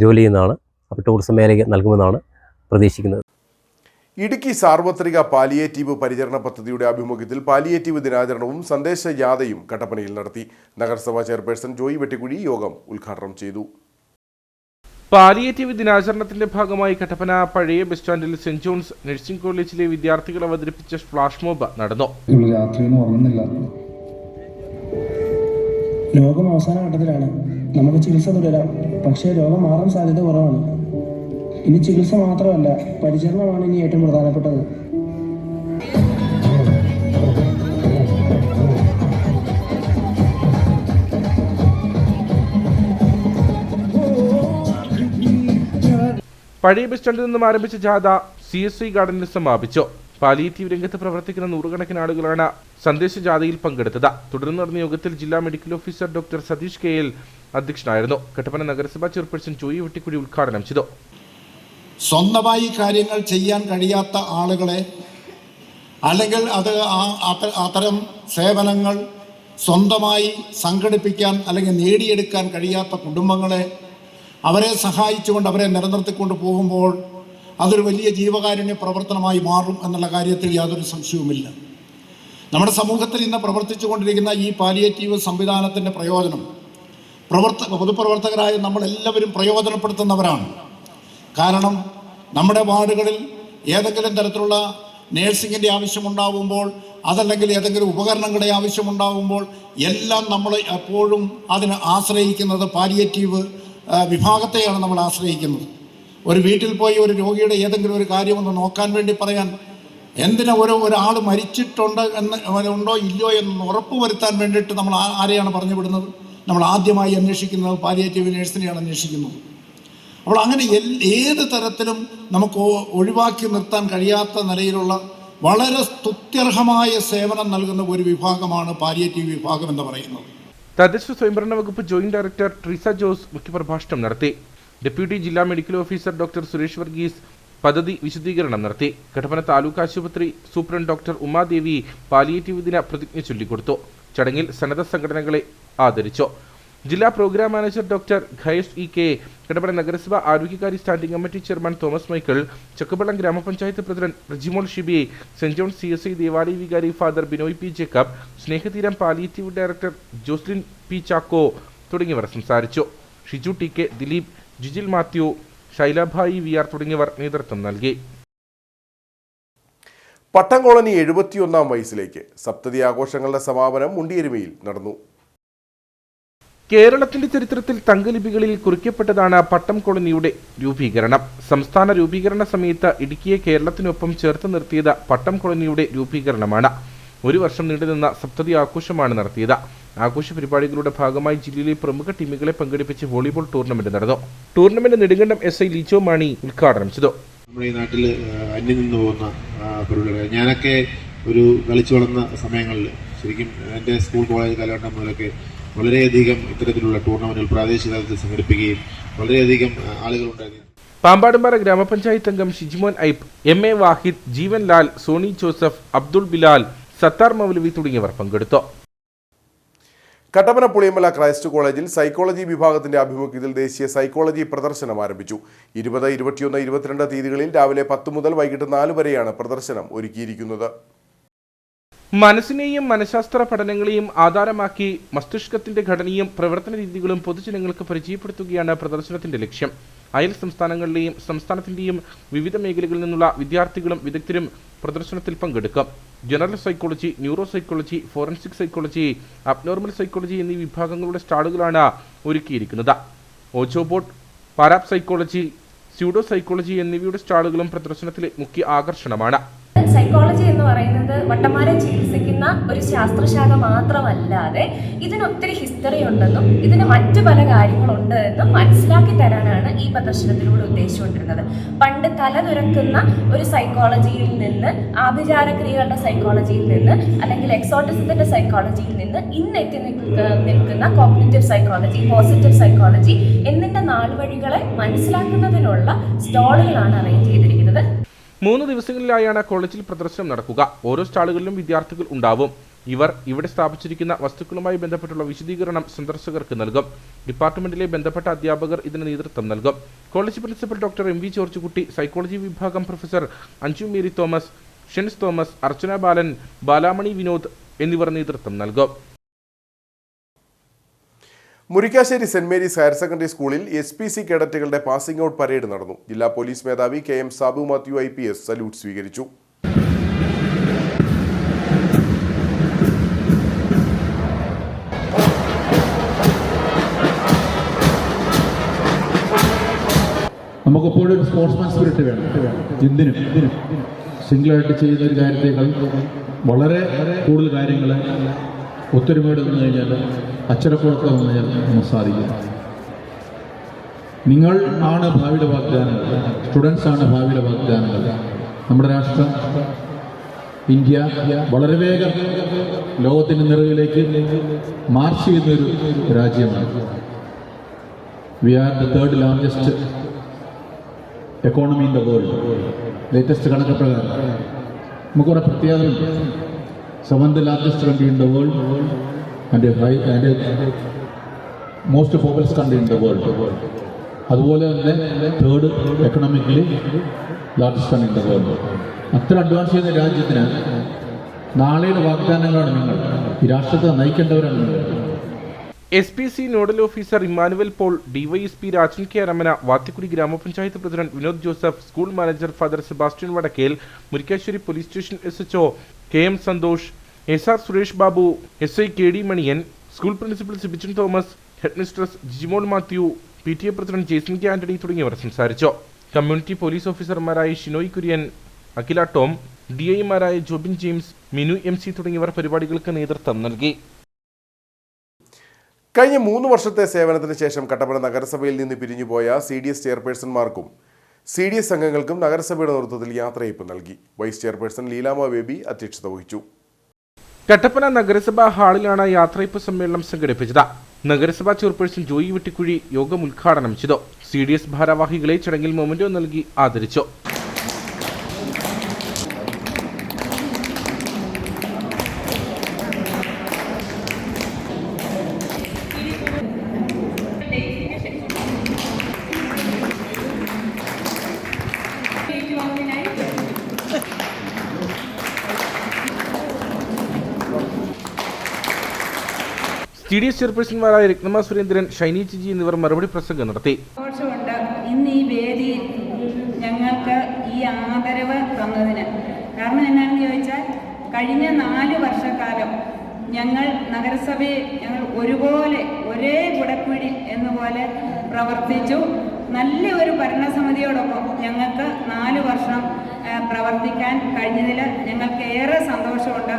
ജോലി ചെയ്യുന്നതാണ്. അപ്പോൾ ടൂറിസം മേഖലയ്ക്ക് നൽകുമെന്നാണ് പ്രതീക്ഷിക്കുന്നത്. ഇടുക്കി സാർവത്രിക പാലിയേറ്റീവ് പരിചരണ പദ്ധതിയുടെ ആഭിമുഖ്യത്തിൽ പാലിയേറ്റീവ് ദിനാചരണവും സന്ദേശജാഥയും കട്ടപ്പനയിൽ നടത്തി. നഗരസഭാ ചെയർപേഴ്സൺ ജോയി വെട്ടിക്കുഴി യോഗം ഉദ്ഘാടനം ചെയ്തു. പാലിയേറ്റീവ് ദിനാചരണത്തിന്റെ ഭാഗമായി കട്ടപ്പന പഴയ ബസ് സ്റ്റാൻഡിൽ സെന്റ് ജോൺസ് നഴ്സിംഗ് കോളേജിലെ വിദ്യാർത്ഥികൾ അവതരിപ്പിച്ച ഫ്ലാഷ് മോബ് നടന്നു. രോഗം അവസാന ഘട്ടത്തിലാണ്. നമുക്ക് ചികിത്സ തുടരാം, പക്ഷേ രോഗം മാറാൻ സാധ്യത കുറവാണ്. ഇനി ചികിത്സ മാത്രമല്ല, പരിചരണമാണ് ഇനി ഏറ്റവും പ്രധാനപ്പെട്ടത്. പഴയ ബസ് സ്റ്റാൻഡിൽ നിന്നും ആരംഭിച്ച ജാഥ CSI ഗാർഡനിൽ സമാപിച്ചു. പാലിയേറ്റീവ് രംഗത്ത് പ്രവർത്തിക്കുന്ന നൂറുകണക്കിന് ആളുകളാണ് സന്ദേശജാഥയിൽ പങ്കെടുത്തത്. തുടർന്ന് നടന്ന യോഗത്തിൽ ജില്ലാ medical officer doctor Satheesh KL അധ്യക്ഷനായിരുന്നു. കട്ടപ്പന നഗരസഭാ ചെയർപേഴ്സൺ ജോയി വെട്ടിക്കുഴി ഉദ്ഘാടനം ചെയ്തു. സ്വന്തമായി കാര്യങ്ങൾ ചെയ്യാൻ കഴിയാത്ത ആളുകളെ, അല്ലെങ്കിൽ അത്തരം സേവനങ്ങൾ സ്വന്തമായി സംഘടിപ്പിക്കാൻ അല്ലെങ്കിൽ നേടിയെടുക്കാൻ കഴിയാത്ത കുടുംബങ്ങളെ അവരെ സഹായിച്ചുകൊണ്ട് അവരെ നിലനിർത്തിക്കൊണ്ട് പോകുമ്പോൾ അതൊരു വലിയ ജീവകാരുണ്യ പ്രവർത്തനമായി മാറും എന്നുള്ള കാര്യത്തിൽ യാതൊരു സംശയവുമില്ല. നമ്മുടെ സമൂഹത്തിൽ ഇന്ന് പ്രവർത്തിച്ചുകൊണ്ടിരിക്കുന്ന ഈ പാലിയേറ്റീവ് സംവിധാനത്തിൻ്റെ പ്രയോജനം പൊതുപ്രവർത്തകരായ നമ്മളെല്ലാവരും പ്രയോജനപ്പെടുത്തുന്നവരാണ്. കാരണം നമ്മുടെ വാർഡുകളിൽ ഏതെങ്കിലും തരത്തിലുള്ള നേഴ്സിങ്ങിൻ്റെ ആവശ്യമുണ്ടാകുമ്പോൾ, അതല്ലെങ്കിൽ ഏതെങ്കിലും ഉപകരണങ്ങളുടെ ആവശ്യമുണ്ടാകുമ്പോൾ എല്ലാം നമ്മൾ എപ്പോഴും അതിന് ആശ്രയിക്കുന്നത് പാലിയേറ്റീവ് വിഭാഗത്തെയാണ് നമ്മൾ ആശ്രയിക്കുന്നത്. ഒരു വീട്ടിൽ പോയി ഒരു രോഗിയുടെ ഏതെങ്കിലും ഒരു കാര്യമൊന്ന് നോക്കാൻ വേണ്ടി പറയാൻ, എന്തിനാ ഒരാൾ മരിച്ചിട്ടുണ്ട് ഉണ്ടോ ഇല്ലയോ എന്ന് ഉറപ്പുവരുത്താൻ വേണ്ടിയിട്ട് നമ്മൾ ആരെയാണ് പറഞ്ഞു വിടുന്നത്? നമ്മൾ ആദ്യമായി അന്വേഷിക്കുന്നത് പാലിയേറ്റീവ് നേഴ്സിനെയാണ് അന്വേഷിക്കുന്നത്. അപ്പോൾ അങ്ങനെ ഏത് തരത്തിലും നമുക്ക് ഒഴിവാക്കി നിർത്താൻ കഴിയാത്ത നിലയിലുള്ള വളരെ സ്തുത്യർഹമായ സേവനം നൽകുന്ന ഒരു വിഭാഗമാണ് പാലിയേറ്റീവ് വിഭാഗം എന്ന് പറയുന്നത്. തദ്ദേശ സ്വയംഭരണ വകുപ്പ് ജോയിന്റ് ഡയറക്ടർ ട്രീസ ജോസ് മുഖ്യപ്രഭാഷണം നടത്തി. ഡെപ്യൂട്ടി ജില്ലാ medical officer doctor Suresh Varghese പദ്ധതി വിശദീകരണം നടത്തി. കട്ടപ്പന താലൂക്ക് ആശുപത്രി സൂപ്രണ്ട് ഡോക്ടർ ഉമാദേവി പാലിയേറ്റീവ് ദിന പ്രതിജ്ഞ ചൊല്ലിക്കൊടുത്തു. ചടങ്ങിൽ സന്നദ്ധ സംഘടനകളെ ആദരിച്ചു. ജില്ലാ program manager doctor Khayesh EK, Kattappana നഗരസഭ ആരോഗ്യകാര്യ standing committee chairman Thomas Michael, Chakkappallam ഗ്രാമപഞ്ചായത്ത് president Rijimol Shibi, saint John's CSI ദേവാലയ വികാരി father Binoy P. Jacob, Snehatheeram palliative director Joslin P. Chacko തുടങ്ങിയവർ സംസാരിച്ചു. ഷിജു TK, ദിലീപ്, ജിജിൽ മാത്യു, ശൈലഭായി VR തുടങ്ങിയവർ നേതൃത്വം നൽകി. പട്ടം കോളനി 71ാം വയസ്സിലേക്ക്. സപ്തതി ആഘോഷങ്ങളുടെ സമാപനം മുണ്ടിയരുമയിൽ നടന്നു. കേരളത്തിന്റെ ചരിത്രത്തിൽ തങ്കലിപികളിൽ കുറിക്കപ്പെട്ടതാണ് പട്ടം കോളനിയുടെ രൂപീകരണം. സംസ്ഥാന രൂപീകരണ സമയത്ത് ഇടുക്കിയെ കേരളത്തിനൊപ്പം ചേർത്ത് നിർത്തിയത് പട്ടം കോളനിയുടെ രൂപീകരണമാണ്. ഒരു വർഷം നീണ്ടുനിന്ന സപ്തതി ആഘോഷമാണ് നടത്തിയത്. ആഘോഷ പരിപാടികളുടെ ഭാഗമായി ജില്ലയിലെ പ്രമുഖ ടീമുകളെ പങ്കെടുപ്പിച്ച് വോളിബോൾ ടൂർണമെന്റ് നടന്നു. ടൂർണമെന്റ് നെടുങ്കണ്ടം SI ലിജോ മാണി ഉദ്ഘാടനം ചെയ്തു. നമ്മുടെ ഈ നാട്ടിൽ അന്യം നിന്ന് പോകുന്ന ഞാനൊക്കെ ഒരു കളിച്ചു വളർന്ന സമയങ്ങളിൽ ശരിക്കും എൻ്റെ സ്കൂൾ കോളേജ് കാലഘട്ടം മുതലൊക്കെ വളരെയധികം ഇത്തരത്തിലുള്ള ടൂർണമെന്റുകൾ പ്രാദേശിക തലത്തിൽ സംഘടിപ്പിക്കുകയും വളരെയധികം ആളുകളുണ്ടായിരുന്നു. പാമ്പാടുംപാറ ഗ്രാമപഞ്ചായത്ത് അംഗം ഷിജിമോൻ ഐപ്പ്, MA വാഹിദ്, ജീവൻ ലാൽ, സോണി ജോസഫ്, അബ്ദുൾ ബിലാൽ, സത്താർ മൗലവി തുടങ്ങിയവർ പങ്കെടുത്തു. കട്ടപ്പന പുളിയമല ക്രൈസ്റ്റ് കോളേജിൽ സൈക്കോളജി വിഭാഗത്തിന്റെ ആഭിമുഖ്യത്തിൽ ദേശീയ സൈക്കോളജി പ്രദർശനം ആരംഭിച്ചു. 20, 21, 22 തീയതികളിൽ രാവിലെ 10 മുതൽ വൈകിട്ട് 4 വരെയാണ് പ്രദർശനം ഒരുക്കിയിരിക്കുന്നത്. മനസ്സിനെയും മനഃശാസ്ത്ര പഠനങ്ങളെയും ആധാരമാക്കി മസ്തിഷ്കത്തിന്റെ ഘടനയും പ്രവർത്തന രീതികളും പൊതുജനങ്ങൾക്ക് പരിചയപ്പെടുത്തുകയാണ് പ്രദർശനത്തിന്റെ ലക്ഷ്യം. അയൽ സംസ്ഥാനങ്ങളിലെയും സംസ്ഥാനത്തിന്റെയും വിവിധ മേഖലകളിൽ നിന്നുള്ള വിദ്യാർത്ഥികളും വിദഗ്ധരും പ്രദർശനത്തിൽ പങ്കെടുക്കും. General psychology, neuro psychology, forensic psychology, abnormal psychology എന്നീ വിഭാഗങ്ങളുടെ സ്റ്റാളുകളാണ് ഒരുക്കിയിരിക്കുന്നത്. ഓജോബോട്ട്, പാരാപ് സൈക്കോളജി, സ്യൂഡോ സൈക്കോളജി എന്നിവയുടെ സ്റ്റാളുകളും പ്രദർശനത്തിലെ മുഖ്യ ആകർഷണമാണ്. സൈക്കോളജി എന്ന് പറയുന്നത് വട്ടന്മാരെ ചികിത്സിക്കുന്ന ഒരു ശാസ്ത്രശാഖ മാത്രമല്ലാതെ ഇതിനൊത്തിരി ഹിസ്റ്ററി ഉണ്ടെന്നും ഇതിന് മറ്റു പല കാര്യങ്ങളുണ്ട് എന്നും മനസ്സിലാക്കി തരാനാണ് ഈ പ്രദർശനത്തിലൂടെ ഉദ്ദേശിച്ചുകൊണ്ടിരുന്നത്. പണ്ട് തല തുറക്കുന്ന ഒരു സൈക്കോളജിയിൽ നിന്ന്, ആഭിചാരക്രിയകളുടെ സൈക്കോളജിയിൽ നിന്ന്, അല്ലെങ്കിൽ എക്സോട്ടിസത്തിന്റെ സൈക്കോളജിയിൽ നിന്ന് ഇന്ന് എത്തി നിൽക്കുന്ന കോഗ്നിറ്റീവ് സൈക്കോളജി, പോസിറ്റീവ് സൈക്കോളജി എന്നിന്റെ നാൾവഴികളെ മനസ്സിലാക്കുന്നതിനുള്ള സ്റ്റാളുകളാണ് അറേഞ്ച് ചെയ്തിരിക്കുന്നത്. 3 ദിവസങ്ങളിലായാണ് കോളേജിൽ പ്രദർശനം നടക്കുക. ഓരോ സ്റ്റാളുകളിലും വിദ്യാർത്ഥികൾ ഉണ്ടാവും. ഇവർ ഇവിടെ സ്ഥാപിച്ചിരിക്കുന്ന വസ്തുക്കളുമായി ബന്ധപ്പെട്ടുള്ള വിശദീകരണം സന്ദർശകർക്ക് നൽകും. ഡിപ്പാർട്ട്മെന്റിലെ ബന്ധപ്പെട്ട അധ്യാപകർ ഇതിന് നേതൃത്വം നൽകും. College principal doctor MV George Kutty, psychology വിഭാഗം professor Anju Mary Thomas, Shens Thomas, Archana Balan, Balamani Vinod എന്നിവർ നേതൃത്വം നൽകും. Murikkassery saint Mary's higher secondary സ്കൂളിൽ SPC കേഡറ്റുകളുടെ പാസിംഗ് ഔട്ട് പരേഡ് നടന്നു. ജില്ലാ പോലീസ് മേധാവി KM Sabu Mathew IPS salute സ്വീകരിച്ചു. നമുക്കെപ്പോഴും ഒരു സ്പോർട്സ്മാൻ സ്പിരിറ്റ് വേണം. എന്തിനും സിംഗിളായിട്ട് ചെയ്യുന്ന ഒരു കാര്യത്തേക്കാൾ വളരെ കൂടുതൽ കാര്യങ്ങൾ ഒത്തൊരുമയോടെ വന്നു കഴിഞ്ഞാൽ അച്ചടക്കമൊക്കെ വന്നു കഴിഞ്ഞാൽ നമുക്ക് സാധിക്കും. നിങ്ങൾ ആണ് ഭാവിയുടെ വാഗ്ദാനങ്ങൾ, സ്റ്റുഡൻസ് ആണ് ഭാവിയുടെ വാഗ്ദാനങ്ങൾ. നമ്മുടെ രാഷ്ട്രം ഇന്ത്യ വളരെ വേഗം ലോകത്തിൻ്റെ നിറവിലേക്ക് മാർച്ച് ചെയ്യുന്നൊരു രാജ്യമാണ്. We are the third largest economy in the world. Latest കണക്ക് പ്രകാരം നമുക്ക് കുറേ പ്രത്യേകതയുണ്ട്. Seventh largest country in the world and most populous country in the world. അതുപോലെ തന്നെ third economically largest country in the world. അത്ര അഡ്വാൻസ് ചെയ്യുന്ന രാജ്യത്തിന് നാളെയുടെ വാഗ്ദാനങ്ങളാണ് നിങ്ങൾ. ഈ രാഷ്ട്രത്തെ നയിക്കേണ്ടവരാണ് നിങ്ങൾ. SPC nodal officer Emmanuel Paul, DYSP Rajan K Ramana, Vathikkudy ഗ്രാമപഞ്ചായത്ത് president Vinod Joseph, school manager father Sebastian Vadakkel, Murikkassery police station SHO KM Santhosh, SR Suresh Babu, SI KD Maniyan, school principal Sibichan Thomas, head mistress Jijimol Mathew, PTA president Jason K Antony തുടങ്ങിയവർ സംസാരിച്ചു. Community police ഓഫീസർമാരായ Shinoy Kurian, Akhila Tom, DIമാരായ Jobin James, Minu MC തുടങ്ങിയവർ പരിപാടികൾക്ക് നേതൃത്വം നൽകി. കഴിഞ്ഞ 3 വർഷത്തെ സേവനത്തിന് ശേഷം കട്ടപ്പന നഗരസഭയിൽ നിന്ന് പിരിഞ്ഞുപോയ CDS ചെയർപേഴ്സൺമാർക്കും CDS അംഗങ്ങൾക്കും നഗരസഭയുടെ നേതൃത്വത്തിൽ യാത്രയയപ്പ് നൽകി. വൈസ് ചെയർപേഴ്സൺ ലീലാമ ബേബി അധ്യക്ഷത വഹിച്ചു. കട്ടപ്പന നഗരസഭാ ഹാളിലാണ് യാത്രയയപ്പ് സമ്മേളനം സംഘടിപ്പിച്ചത്. നഗരസഭാ ചെയർപേഴ്സൺ ജോയി വെട്ടിക്കുഴി യോഗം ഉദ്ഘാടനം ചെയ്തു. CDS ഭാരവാഹികളെ ചടങ്ങിൽ മൊമെന്റോ നൽകി ആദരിച്ചു. CDS ചെയർപേഴ്സൺമാരായ രത്നമ്മ സുരേന്ദ്രൻ, ഷൈനി ചിജി എന്നിവർ മറുപടി പ്രസംഗം നടത്തി. ഇന്ന് ഈ വേദിയിൽ ഞങ്ങൾക്ക് ഈ ആദരവ് തന്നതിന് കാരണം എന്താണെന്ന് ചോദിച്ചാൽ കഴിഞ്ഞ 4 വർഷക്കാലം ഞങ്ങൾ നഗരസഭയെ ഒരുപോലെ ഒരേ കുടക്കുഴി എന്നുപോലെ പ്രവർത്തിച്ചു. നല്ല ഒരു ഭരണസമിതിയോടൊപ്പം ഞങ്ങൾക്ക് 4 വർഷം പ്രവർത്തിക്കാൻ കഴിഞ്ഞതിൽ ഞങ്ങൾക്ക് ഏറെ സന്തോഷമുണ്ട്.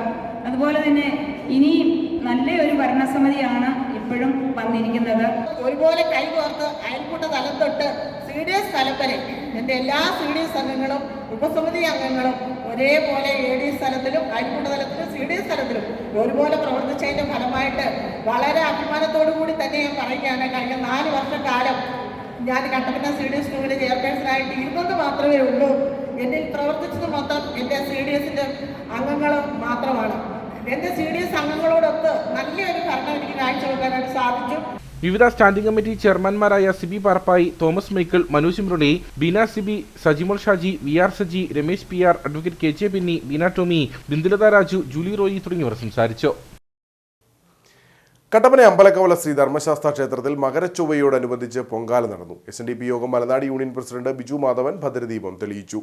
അതുപോലെ തന്നെ ഇനിയും നല്ലൊരു ഭരണസമിതിയാണ് ഇപ്പോഴും വന്നിരിക്കുന്നത്. ഒരുപോലെ കൈകോർത്ത് അയൽക്കൂട്ട തലം തൊട്ട് CDS തലം വരെ എൻ്റെ എല്ലാ CDS അംഗങ്ങളും ഉപസമിതി അംഗങ്ങളും ഒരേപോലെ ADS തലത്തിലും അയൽക്കൂട്ട തലത്തിലും CDS തലത്തിലും ഒരുപോലെ പ്രവർത്തിച്ചതിൻ്റെ ഫലമായിട്ട് വളരെ അഭിമാനത്തോടു കൂടി തന്നെ ഞാൻ പറയുകയാണ്. കഴിഞ്ഞ 4 വർഷക്കാലം ഞാൻ കട്ടപ്പന CDS സ്കൂളിലെ ചെയർപേഴ്സണായിട്ട് ഇരുന്നത് മാത്രമേ ഉള്ളൂ. എന്നിൽ പ്രവർത്തിച്ചത് മൊത്തം എൻ്റെ CDSൻ്റെ അംഗങ്ങൾ മാത്രമാണ്. എൻ്റെ CDS അംഗങ്ങളോടൊത്ത് നല്ലൊരു ഭരണം എനിക്ക് കാഴ്ചവെക്കാനായിട്ട് സാധിച്ചു. വിവിധ സ്റ്റാൻഡിംഗ് കമ്മിറ്റി ചെയർമാൻമാരായ Sibi Parppayi, Thomas Michael, Manoj Murali, Beena Sibi, Sajimol Shaji, VR Saji, Ramesh PR, advocate KJ Benny, Beena Tomy, Bindulatha Raju, Julie Roy തുടങ്ങിയവർ സംസാരിച്ചു. കട്ടപ്പന അമ്പലക്കവല ശ്രീ ധർമ്മശാസ്ത്ര ക്ഷേത്രത്തിൽ മകരച്ചൊവ്വയോടനുബന്ധിച്ച് പൊങ്കാല നടന്നു. SNDP യോഗം മലനാട് യൂണിയൻ പ്രസിഡന്റ് ബിജു മാധവൻ ഭദ്രദീപം തെളിയിച്ചു.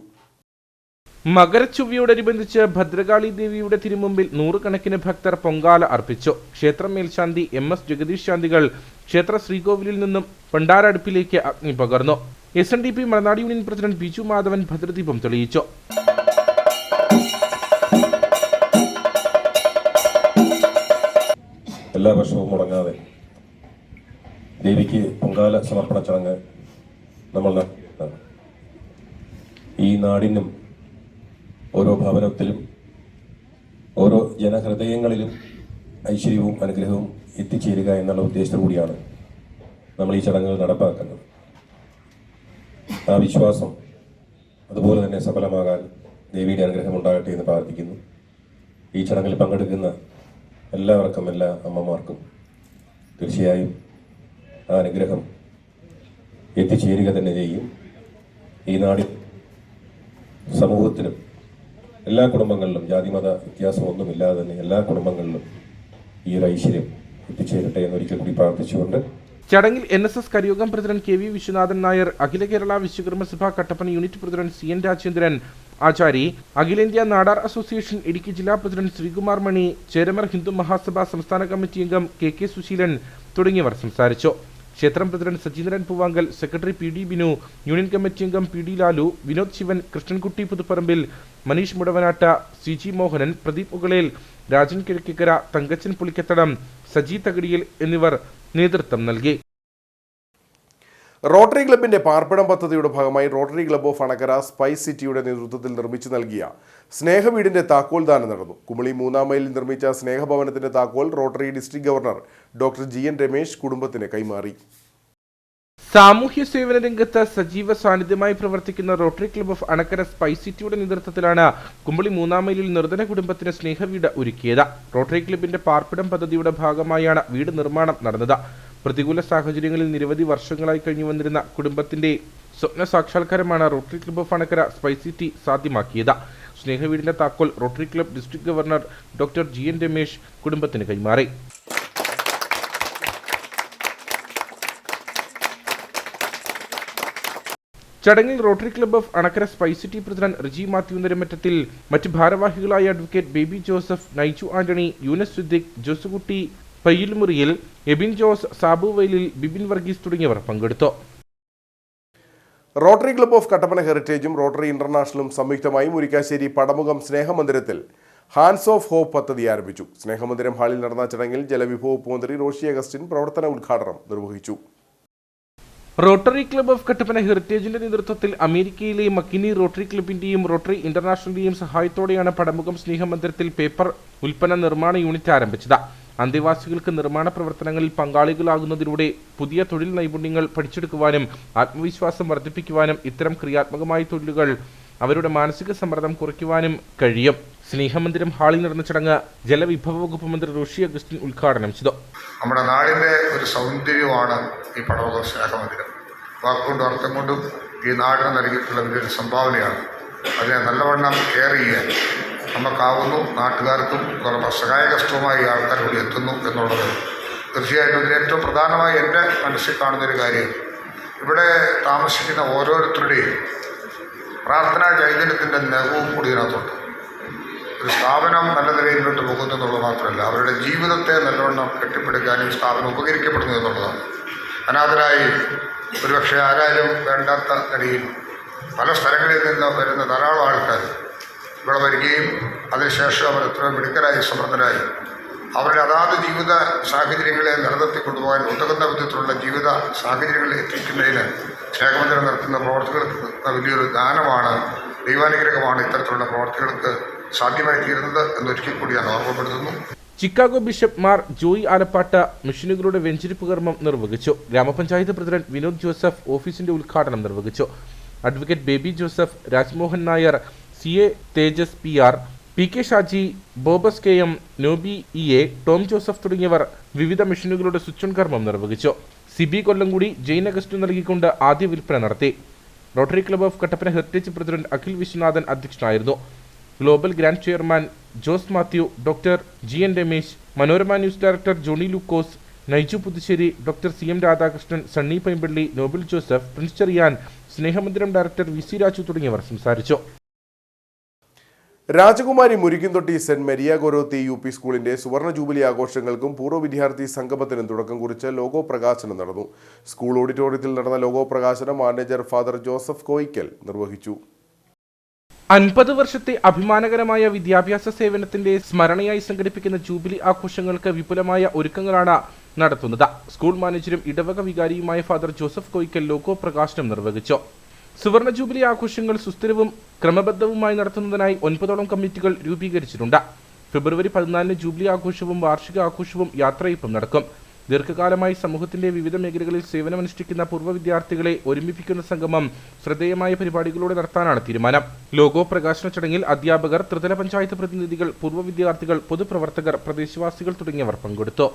മകരച്ചൊവ്വയോടനുബന്ധിച്ച് ഭദ്രകാളി ദേവിയുടെ തിരുമുമ്പിൽ 100 കണക്കിന് ഭക്തർ പൊങ്കാല അർപ്പിച്ചു. ക്ഷേത്ര മേൽശാന്തി MS ജഗദീഷ് ശാന്തികൾ ക്ഷേത്ര ശ്രീകോവിലിൽ നിന്നും പണ്ടാരടുപ്പിലേക്ക് അഗ്നി പകർന്നു. SNDP മലനാട് യൂണിയൻ പ്രസിഡന്റ് ബിജു മാധവൻ ഭദ്രദീപം തെളിയിച്ചു. എല്ലാ വർഷവും മുടങ്ങാതെ ദേവിക്ക് പൊങ്കാല സമർപ്പണ ചടങ്ങ് നമ്മൾ നടത്തുന്നതാണ്. ഈ നാടിനും ഓരോ ഭവനത്തിലും ഓരോ ജനഹൃദയങ്ങളിലും ഐശ്വര്യവും അനുഗ്രഹവും എത്തിച്ചേരുക എന്നുള്ള ഉദ്ദേശത്തോടു കൂടിയാണ് നമ്മൾ ഈ ചടങ്ങുകൾ നടപ്പാക്കുന്നത്. ആ വിശ്വാസം അതുപോലെ തന്നെ സഫലമാകാൻ ദേവിയുടെ അനുഗ്രഹം ഉണ്ടാകട്ടെ എന്ന് പ്രാർത്ഥിക്കുന്നു. ഈ ചടങ്ങിൽ പങ്കെടുക്കുന്ന എല്ലാവർക്കും, എല്ലാ അമ്മമാർക്കും തീർച്ചയായും ആ അനുഗ്രഹം എത്തിച്ചേരുക തന്നെ ചെയ്യും. ഈ നാടിൽ സമൂഹത്തിലും എല്ലാ കുടുംബങ്ങളിലും ജാതിമത വ്യത്യാസമൊന്നുമില്ലാതെ തന്നെ എല്ലാ കുടുംബങ്ങളിലും ഈ ഒരു ഐശ്വര്യം എത്തിച്ചേരട്ടെ എന്നൊരിക്കൽ കൂടി പ്രാർത്ഥിച്ചുകൊണ്ട് ചടങ്ങിൽ NSS karayogam president KV Viswanathan Nair, Akhila Kerala Vishwakarma Sabha Kattappana unit president CN Rajendran Achari, അഖിലേന്ത്യാ നാടാർ അസോസിയേഷൻ ഇടുക്കി ജില്ലാ പ്രസിഡന്റ് ശ്രീകുമാർ മണി, ചേരമർ ഹിന്ദു മഹാസഭ സംസ്ഥാന കമ്മിറ്റി അംഗം KK സുശീലൻ തുടങ്ങിയവർ സംസാരിച്ചു. ക്ഷേത്രം president Sajeendran Poovankal, secretary PD Binu, union committee അംഗം PD ലാലു, വിനോദ് ശിവൻ, കൃഷ്ണൻകുട്ടി പുതുപ്പറമ്പിൽ, മനീഷ് മുടവനാട്ട, CG മോഹനൻ, പ്രദീപ് മുകളേൽ, രാജൻ കിഴക്കേക്കര, തങ്കച്ചൻ പുളിക്കത്തടം, സജി തകടിയിൽ എന്നിവർ നേതൃത്വം നൽകി. റോട്ടറി ക്ലബിന്റെ പാർപ്പിടം പദ്ധതിയുടെ ഭാഗമായി rotary club of Anakkara spice സിറ്റിയുടെ നേതൃത്വത്തിൽ നിർമ്മിച്ചു നൽകിയ സ്നേഹവീടിന്റെ താക്കോൽ ദാനം നടന്നു. കുമളി 3-ാം മൈലിൽ നിർമ്മിച്ച സ്നേഹഭവനത്തിന്റെ താക്കോൽ rotary district governor doctor GN Ramesh കുടുംബത്തിന് കൈമാറി. സാമൂഹ്യ സേവന രംഗത്ത് സജീവ സാന്നിധ്യമായി പ്രവർത്തിക്കുന്ന rotary club of Anakkara spice സിറ്റിയുടെ നേതൃത്വത്തിലാണ് കുമളി 3-ാം മൈലിൽ നിർധന കുടുംബത്തിന് സ്നേഹവീട് ഒരുക്കിയത്. റോട്ടറി ക്ലബിന്റെ പാർപ്പിടം പദ്ധതിയുടെ ഭാഗമായാണ് വീട് നിർമ്മാണം നടന്നത്. പ്രതികൂല സാഹചര്യങ്ങളിൽ നിരവധി വർഷങ്ങളായി കഴിഞ്ഞു വന്നിരുന്ന കുടുംബത്തിന്റെ സ്വപ്ന സാക്ഷാത്കാരമാണ് rotary club of Anakkara spice city സാധ്യമാക്കിയത്. സ്നേഹവീടിന്റെ താക്കോൽ rotary club district governor doctor GN Ramesh കുടുംബത്തിന് കൈമാറി. ചടങ്ങിൽ rotary club of Anakkara spice city president Riji Mathew Niramattathil, മറ്റ് ഭാരവാഹികളായ advocate Baby Joseph, Naiju Antony, Yunus Siddique, Josekutty Payyilmuriyil, Ebin Jose, Sabu Vailil, Bibin Varghese തുടങ്ങിയവർ പങ്കെടുത്തു. റോട്ടറി ക്ലബ് ഓഫ് കട്ടപ്പന ഹെറിറ്റേജും റോട്ടറി ഇന്റർനാഷണലും സംയുക്തമായി മുരിക്കാശ്ശേരി പടമുഖം സ്നേഹമന്ദിരത്തിൽ ഹാൻഡ്സ് ഓഫ് ഹോപ്പ് പദ്ധതി ആരംഭിച്ചു. സ്നേഹമന്ദിരം ഹാളിൽ നടന്ന ചടങ്ങിൽ ജലവിഭവ വകുപ്പ് മന്ത്രി റോഷി അഗസ്റ്റിൻ പ്രവർത്തന ഉദ്ഘാടനം നിർവഹിച്ചു. റോട്ടറി ക്ലബ് ഓഫ് കട്ടപ്പന ഹെറിറ്റേജിന്റെ നേതൃത്വത്തിൽ അമേരിക്കയിലെ മക്കിനി റോട്ടറി ക്ലബിന്റെയും റോട്ടറി ഇന്റർനാഷണലിന്റെയും സഹായത്തോടെയാണ് പടമുഖം സ്നേഹമന്ദിരത്തിൽ പേപ്പർ ഉൽപ്പന്ന നിർമ്മാണ യൂണിറ്റ് ആരംഭിച്ചത്. അന്തേവാസികൾക്ക് നിർമ്മാണ പ്രവർത്തനങ്ങളിൽ പങ്കാളികളാകുന്നതിലൂടെ പുതിയ തൊഴിൽ നൈപുണ്യങ്ങൾ പഠിച്ചെടുക്കുവാനും ആത്മവിശ്വാസം വർദ്ധിപ്പിക്കുവാനും ഇത്തരം ക്രിയാത്മകമായ തൊഴിലുകൾ അവരുടെ മാനസിക സമ്മർദ്ദം കുറയ്ക്കുവാനും കഴിയും. സ്നേഹമന്ദിരം ഹാളിൽ നടന്ന ചടങ്ങ് ജലവിഭവ വകുപ്പ് മന്ത്രി റോഷി അഗസ്റ്റിൻ ഉദ്ഘാടനം ചെയ്തു. നമ്മുടെ നാടിൻ്റെ ഒരു സൗന്ദര്യമാണ് ഈ പടമുഖം സ്നേഹമന്ദിരം. വാക്കുകൊണ്ടും അർത്ഥം കൊണ്ടും ഈ നാടിന് നൽകിയിട്ടുള്ള വലിയൊരു സംഭാവനയാണ്. അതിനെ നല്ലവണ്ണം കെയർ ചെയ്യാൻ നമുക്കാവുന്നു. നാട്ടുകാർക്കും സഹായകസ്തവുമായി ആൾക്കാർ കൂടി എത്തുന്നു എന്നുള്ളത് തീർച്ചയായിട്ടും ഇതിൽ ഏറ്റവും പ്രധാനമായി എൻ്റെ മനസ്സിൽ കാണുന്നൊരു കാര്യം, ഇവിടെ താമസിക്കുന്ന ഓരോരുത്തരുടെയും പ്രാർത്ഥനാ ചൈതന്യത്തിൻ്റെ നിറവും കൂടി ഇതിനകത്തുണ്ട്. ഒരു സ്ഥാപനം നല്ല നിലയിൽ മുന്നോട്ട് പോകുന്നു എന്നുള്ളത് മാത്രമല്ല, അവരുടെ ജീവിതത്തെ നല്ലവണ്ണം കെട്ടിപ്പടുക്കാനും സ്ഥാപനം ഉപകരിക്കപ്പെടുന്നു എന്നുള്ളതാണ്. അനാഥരായി ഒരുപക്ഷെ ആരാലും വേണ്ടാത്ത നിലയിൽ പല സ്ഥലങ്ങളിൽ നിന്ന് വരുന്ന ധാരാളം ആൾക്കാർ ഇവിടെ വരികയും അതിനുശേഷം അവർ എത്രയോ മിടുക്കരായി സമർത്ഥരായി അവരുടെ അതാത് ജീവിത സാഹചര്യങ്ങളെ നിലനിർത്തി കൊണ്ടുപോകാൻ ഉതകുന്ന വിധത്തിലുള്ള ജീവിത സാഹചര്യങ്ങളിൽ എത്തിക്കുന്നതിന് സ്നേഹമന്ദിരം നടത്തുന്ന പ്രവർത്തികൾക്ക് വലിയൊരു ദാനമാണ്, ദൈവാനുഗ്രഹമാണ് ഇത്തരത്തിലുള്ള പ്രവർത്തികൾക്ക് സാധ്യമായി തീരുന്നത് എന്നൊരിക്കൽ കൂടി ഞാൻ ഓർമ്മപ്പെടുത്തുന്നു. ചിക്കാഗോ ബിഷപ്പ് മാർ ജോയി ആലപ്പാട്ട് മെഷീനുകളുടെ വെഞ്ചരിപ്പ് കർമ്മം നിർവഹിച്ചു. ഗ്രാമപഞ്ചായത്ത് പ്രസിഡന്റ് വിനോദ് ജോസഫ് ഓഫീസിന്റെ ഉദ്ഘാടനം നിർവഹിച്ചു. Advocate Baby Joseph, Rajmohan Nair, CA Thejas PR, PK Shaji, ബോബസ് KM, Noby EA, Tom Joseph തുടങ്ങിയവർ വിവിധ മെഷീനുകളുടെ സ്വിച്ച് ഓൺ കർമ്മം നിർവഹിച്ചു. CB കൊല്ലംകുടി ജെയിൻ അഗസ്റ്റ് നൽകിക്കൊണ്ട് ആദ്യ വിൽപ്പന നടത്തി. Rotary club of Kattappana heritage president Akhil Viswanathan അധ്യക്ഷനായിരുന്നു. Global grand chairman Jose Mathew, doctor GN Ramesh, Manorama news director Johny Lukose, Naiju Puthussery, doctor CM Radhakrishnan, Sunny Paimpally, Noble Joseph, Prince Cherian, Snehamandiram director VC Raju തുടങ്ങിയവർ സംസാരിച്ചു. Rajakumari Murikkumthotti saint Maria Goretti UP സ്കൂളിന്റെ സുവർണ ജൂബിലി ആഘോഷങ്ങൾക്കും പൂർവ്വ വിദ്യാർത്ഥി സംഗമത്തിനും തുടക്കം കുറിച്ച് ലോഗോ പ്രകാശനം നടന്നു. സ്കൂൾ ഓഡിറ്റോറിയത്തിൽ നടന്ന ലോഗോ പ്രകാശനം മാനേജർ ഫാദർ ജോസഫ് കോയിക്കൽ നിർവഹിച്ചു. 50 വർഷത്തെ അഭിമാനകരമായ വിദ്യാഭ്യാസ സേവനത്തിന്റെ സ്മരണയായി സംഘടിപ്പിക്കുന്ന ജൂബിലി ആഘോഷങ്ങൾക്ക് വിപുലമായ ഒരുക്കങ്ങളാണ് നടത്തുന്നത്. സ്കൂൾ മാനേജരും ഇടവക വികാരിയുമായ ഫാദർ ജോസഫ് കോയിക്കൽ ലോഗോ പ്രകാശനം നിർവഹിച്ചു. സുവർണ ജൂബിലി ആഘോഷങ്ങൾ സുസ്ഥിരവും ക്രമബദ്ധവുമായി നടത്തുന്നതിനായി 9ഓളം കമ്മിറ്റികൾ രൂപീകരിച്ചിട്ടുണ്ട്. ഫെബ്രുവരി 14 ജൂബിലി ആഘോഷവും വാർഷിക ആഘോഷവും യാത്രയയപ്പും നടക്കും. ദീർഘകാലമായി സമൂഹത്തിന്റെ വിവിധ മേഖലകളിൽ സേവനമനുഷ്ഠിക്കുന്ന പൂർവ്വ വിദ്യാർത്ഥികളെ ഒരുമിപ്പിക്കുന്ന സംഗമം ശ്രദ്ധേയമായ പരിപാടികളോടെ നടത്താനാണ് തീരുമാനം. ലോഗോ പ്രകാശന ചടങ്ങിൽ അധ്യാപകർ, ത്രിതല പഞ്ചായത്ത് പ്രതിനിധികൾ, പൂർവ്വ വിദ്യാർത്ഥികൾ, പൊതുപ്രവർത്തകർ, പ്രദേശവാസികൾ തുടങ്ങിയവർ പങ്കെടുത്തു.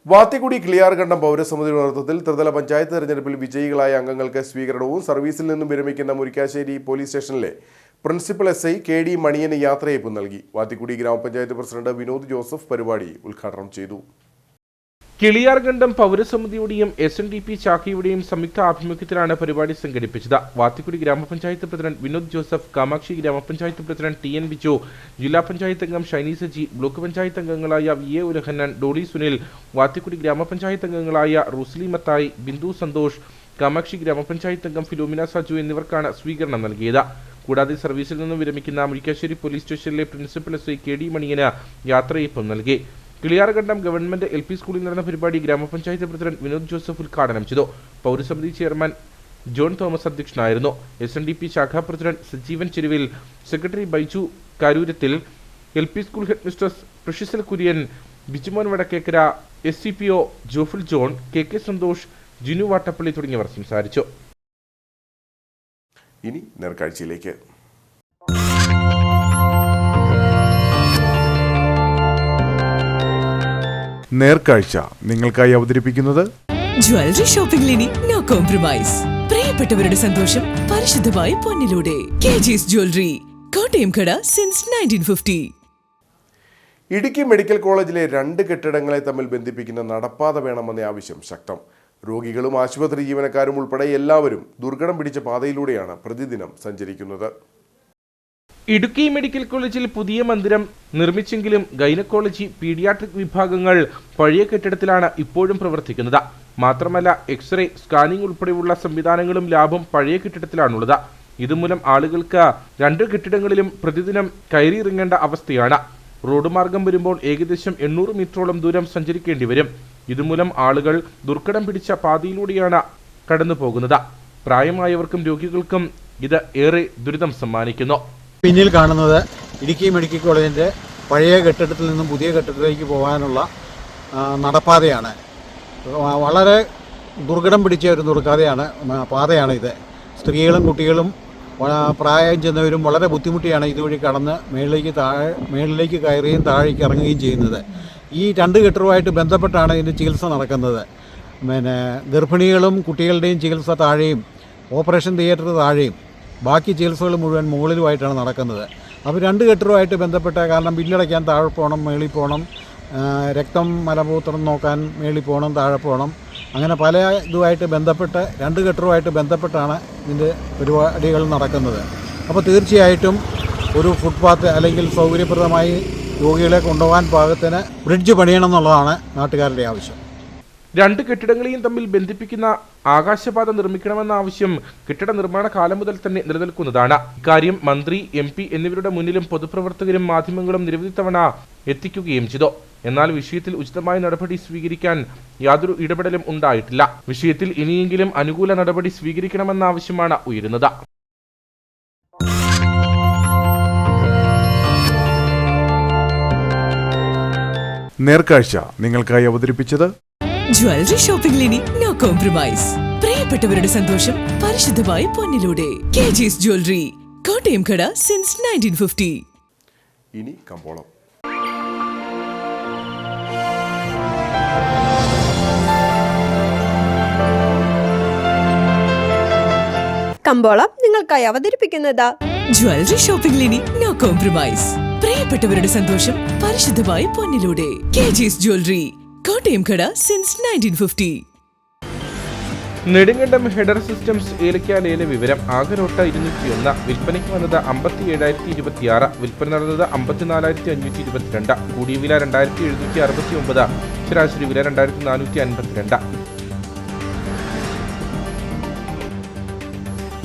വാത്തിക്കുടി കിളിയാർകണ്ടം പൗരസമിതിയുടെ നേതൃത്വത്തിൽ ത്രിതല പഞ്ചായത്ത് തെരഞ്ഞെടുപ്പിൽ വിജയികളായ അംഗങ്ങൾക്ക് സ്വീകരണവും സർവീസിൽ നിന്നും വിരമിക്കുന്ന മുരിക്കാശ്ശേരി പോലീസ് സ്റ്റേഷനിലെ പ്രിൻസിപ്പൽ SI KD മണിയന് യാത്രയയപ്പ് നൽകി. വാത്തിക്കുടി ഗ്രാമപഞ്ചായത്ത് പ്രസിഡന്റ് വിനോദ് ജോസഫ് പരിപാടി ഉദ്ഘാടനം ചെയ്തു. കിളിയാർകണ്ടം പൗരസമിതിയുടെയും SNDP ശാഖയുടെയും സംയുക്ത ആഭിമുഖ്യത്തിലാണ് പരിപാടി സംഘടിപ്പിച്ചത്. വാത്തിക്കുടി ഗ്രാമപഞ്ചായത്ത് പ്രസിഡന്റ് വിനോദ് ജോസഫ്, കാമാക്ഷി ഗ്രാമപഞ്ചായത്ത് പ്രസിഡന്റ് TN ബിജു, ജില്ലാ പഞ്ചായത്ത് അംഗം ഷൈനി സജി, ബ്ലോക്ക് പഞ്ചായത്ത് അംഗങ്ങളായ VA ഉലഹന്നൻ, ഡോളി സുനിൽ, വാത്തിക്കുടി ഗ്രാമപഞ്ചായത്ത് അംഗങ്ങളായ റൂസ്ലി മത്തായി, ബിന്ദു സന്തോഷ്, കാമാക്ഷി ഗ്രാമപഞ്ചായത്ത് അംഗം ഫിലോമിന സജു എന്നിവർക്കാണ് സ്വീകരണം നൽകിയത്. കൂടാതെ സർവീസിൽ നിന്നും വിരമിക്കുന്ന മുരിക്കാശ്ശേരി പോലീസ് സ്റ്റേഷനിലെ പ്രിൻസിപ്പൽ SI KD മണിയന് യാത്രയയപ്പും നൽകി. കിളിയാർകണ്ടം ഗവൺമെന്റ് LP സ്കൂളിൽ നടന്ന പരിപാടി ഗ്രാമപഞ്ചായത്ത് പ്രസിഡന്റ് വിനോദ് ജോസഫ് ഉദ്ഘാടനം ചെയ്തു. പൗരസമിതി ചെയർമാൻ ജോൺ തോമസ് അധ്യക്ഷനായിരുന്നു. SNDP ശാഖാ president Sajeevan Cheruvil, secretary Baiju Karoorathil, LP school headmistress പ്രഷിസൽ Kurian, Bijumon Vadakkekara, SCPO Jofil John, KK Santhosh, Jinu Vattappally തുടങ്ങിയവർ സംസാരിച്ചു. ഇനി നേർക്കാഴ്ചയിലേക്ക്. നേർക്കാഴ്ച നിങ്ങൾക്കായി അവതരിപ്പിക്കുന്നത് ജ്വല്ലറി ഷോപ്പിംഗിൽ ഇനി നോ കോംപ്രമൈസ്. പ്രിയപ്പെട്ടവരുടെ സന്തോഷം പരിശുദ്ധമായി പൊന്നിലൂടെ. KG's ജ്വല്ലറി, കോട്ടയം കട സിൻസ് 1950. ഇടുക്കി മെഡിക്കൽ കോളേജിലെ 2 കെട്ടിടങ്ങളെ തമ്മിൽ ബന്ധിപ്പിക്കുന്ന നടപ്പാത വേണമെന്ന ആവശ്യം ശക്തം. രോഗികളും ആശുപത്രി ജീവനക്കാരും ഉൾപ്പെടെ എല്ലാവരും ദുർഘടം പിടിച്ച പാതയിലൂടെയാണ് പ്രതിദിനം സഞ്ചരിക്കുന്നത്. ഇടുക്കി മെഡിക്കൽ കോളേജിൽ പുതിയ മന്ദിരം നിർമ്മിച്ചെങ്കിലും ഗൈനക്കോളജി, പീഡിയാട്രിക് വിഭാഗങ്ങൾ പഴയ കെട്ടിടത്തിലാണ് ഇപ്പോഴും പ്രവർത്തിക്കുന്നത്. മാത്രമല്ല എക്സ്റേ, സ്കാനിംഗ് ഉൾപ്പെടെയുള്ള സംവിധാനങ്ങളും ലാബും പഴയ കെട്ടിടത്തിലാണുള്ളത്. ഇതുമൂലം ആളുകൾക്ക് 2 കെട്ടിടങ്ങളിലും പ്രതിദിനം കയറിയിറങ്ങേണ്ട അവസ്ഥയാണ്. റോഡ് മാർഗം വരുമ്പോൾ ഏകദേശം 800 മീറ്ററോളം ദൂരം സഞ്ചരിക്കേണ്ടി വരും. ഇതുമൂലം ആളുകൾ ദുർഘടം പിടിച്ച പാതയിലൂടെയാണ് കടന്നു പോകുന്നത്. പ്രായമായവർക്കും രോഗികൾക്കും ഇത് ഏറെ ദുരിതം സമ്മാനിക്കുന്നു. പിന്നിൽ കാണുന്നത് ഇടുക്കി മെഡിക്കൽ കോളേജിൻ്റെ പഴയ കെട്ടിടത്തിൽ നിന്നും പുതിയ കെട്ടിടത്തിലേക്ക് പോകാനുള്ള നടപ്പാതയാണ്. വളരെ ദുർഘടം പിടിച്ച ഒരു പാതയാണ് ഇത്. സ്ത്രീകളും കുട്ടികളും പ്രായം ചെന്നവരും വളരെ ബുദ്ധിമുട്ടിയാണ് ഇതുവഴി കടന്ന് മേളിലേക്ക് കയറുകയും താഴേക്ക് ഇറങ്ങുകയും ചെയ്യുന്നത്. ഈ 2 കെട്ടിടവുമായിട്ട് ബന്ധപ്പെട്ടാണ് ഇതിൻ്റെ ചികിത്സ നടക്കുന്നത്. ഗർഭിണികളും കുട്ടികളുടെയും ചികിത്സ താഴെയും, ഓപ്പറേഷൻ തിയേറ്റർ താഴെയും, ബാക്കി ചികിത്സകൾ മുഴുവൻ മുകളിലുമായിട്ടാണ് നടക്കുന്നത്. അപ്പോൾ 2 കെട്ടിടവുമായിട്ട് ബന്ധപ്പെട്ട കാരണം ബില്ലടയ്ക്കാൻ താഴെ പോകണം, മേളിൽ പോകണം, രക്തം മലമൂത്രം നോക്കാൻ മേളിൽ പോകണം, താഴെ പോകണം, അങ്ങനെ പല ഇതുമായിട്ട് ബന്ധപ്പെട്ട് 2 കെട്ടിടവുമായിട്ട് ബന്ധപ്പെട്ടാണ് ഇതിൻ്റെ പരിപാടികൾ നടക്കുന്നത്. അപ്പോൾ തീർച്ചയായിട്ടും ഒരു ഫുട്പാത്ത് അല്ലെങ്കിൽ സൗകര്യപ്രദമായി രോഗികളെ കൊണ്ടുപോകാൻ പാകത്തിന് ബ്രിഡ്ജ് പണിയണം എന്നുള്ളതാണ് നാട്ടുകാരുടെ ആവശ്യം. 2 കെട്ടിടങ്ങളെയും തമ്മിൽ ബന്ധിപ്പിക്കുന്ന ആകാശപാത നിർമ്മിക്കണമെന്ന ആവശ്യം കെട്ടിട നിർമ്മാണ കാലം മുതൽ തന്നെ നിലനിൽക്കുന്നതാണ്. ഇക്കാര്യം മന്ത്രി, MP എന്നിവരുടെ മുന്നിലും പൊതുപ്രവർത്തകരും മാധ്യമങ്ങളും നിരവധി തവണ എത്തിക്കുകയും ചെയ്തു. എന്നാൽ വിഷയത്തിൽ ഉചിതമായ നടപടി സ്വീകരിക്കാൻ യാതൊരു ഇടപെടലും ഉണ്ടായിട്ടില്ല. വിഷയത്തിൽ ഇനിയെങ്കിലും അനുകൂല നടപടി സ്വീകരിക്കണമെന്ന ആവശ്യമാണ് ഉയരുന്നത്. നേർക്കാഴ്ച നിങ്ങൾക്കായി അവതരിപ്പിച്ചത് ജ്വല്ലറി ഷോപ്പിംഗിൽ ഇനി നോ കോംപ്രമൈസ്. പ്രിയപ്പെട്ടവരുടെ സന്തോഷം പരിശുദ്ധമായി പൊന്നിലൂടെ. KG's ജ്വല്ലറി, കോട്ടയം കട സിൻസ് 1950. ഇനി കമ്പോളം. കമ്പോളം നിങ്ങൾക്കായി അവതരിപ്പിക്കുന്നത് ജ്വല്ലറി ഷോപ്പിംഗിൽ ഇനി നോ കോംപ്രമൈസ്. പ്രിയപ്പെട്ടവരുടെ സന്തോഷം പരിശുദ്ധമായി പൊന്നിലൂടെ. KG's ജ്വല്ലറി, കോട്ടയം കട സിൻസ് 1950. നെടുങ്കണ്ടം ഹെഡർ സിസ്റ്റംസ് ഏലക്ക ലേല വിവരം. ആകെ നോട്ട് 201. വിൽപ്പനയ്ക്ക് വന്നത് 57,026. വിൽപ്പന നടന്നത് 54,522. കൂടിയ വില 2,769. ശരാശരി വില 2,452.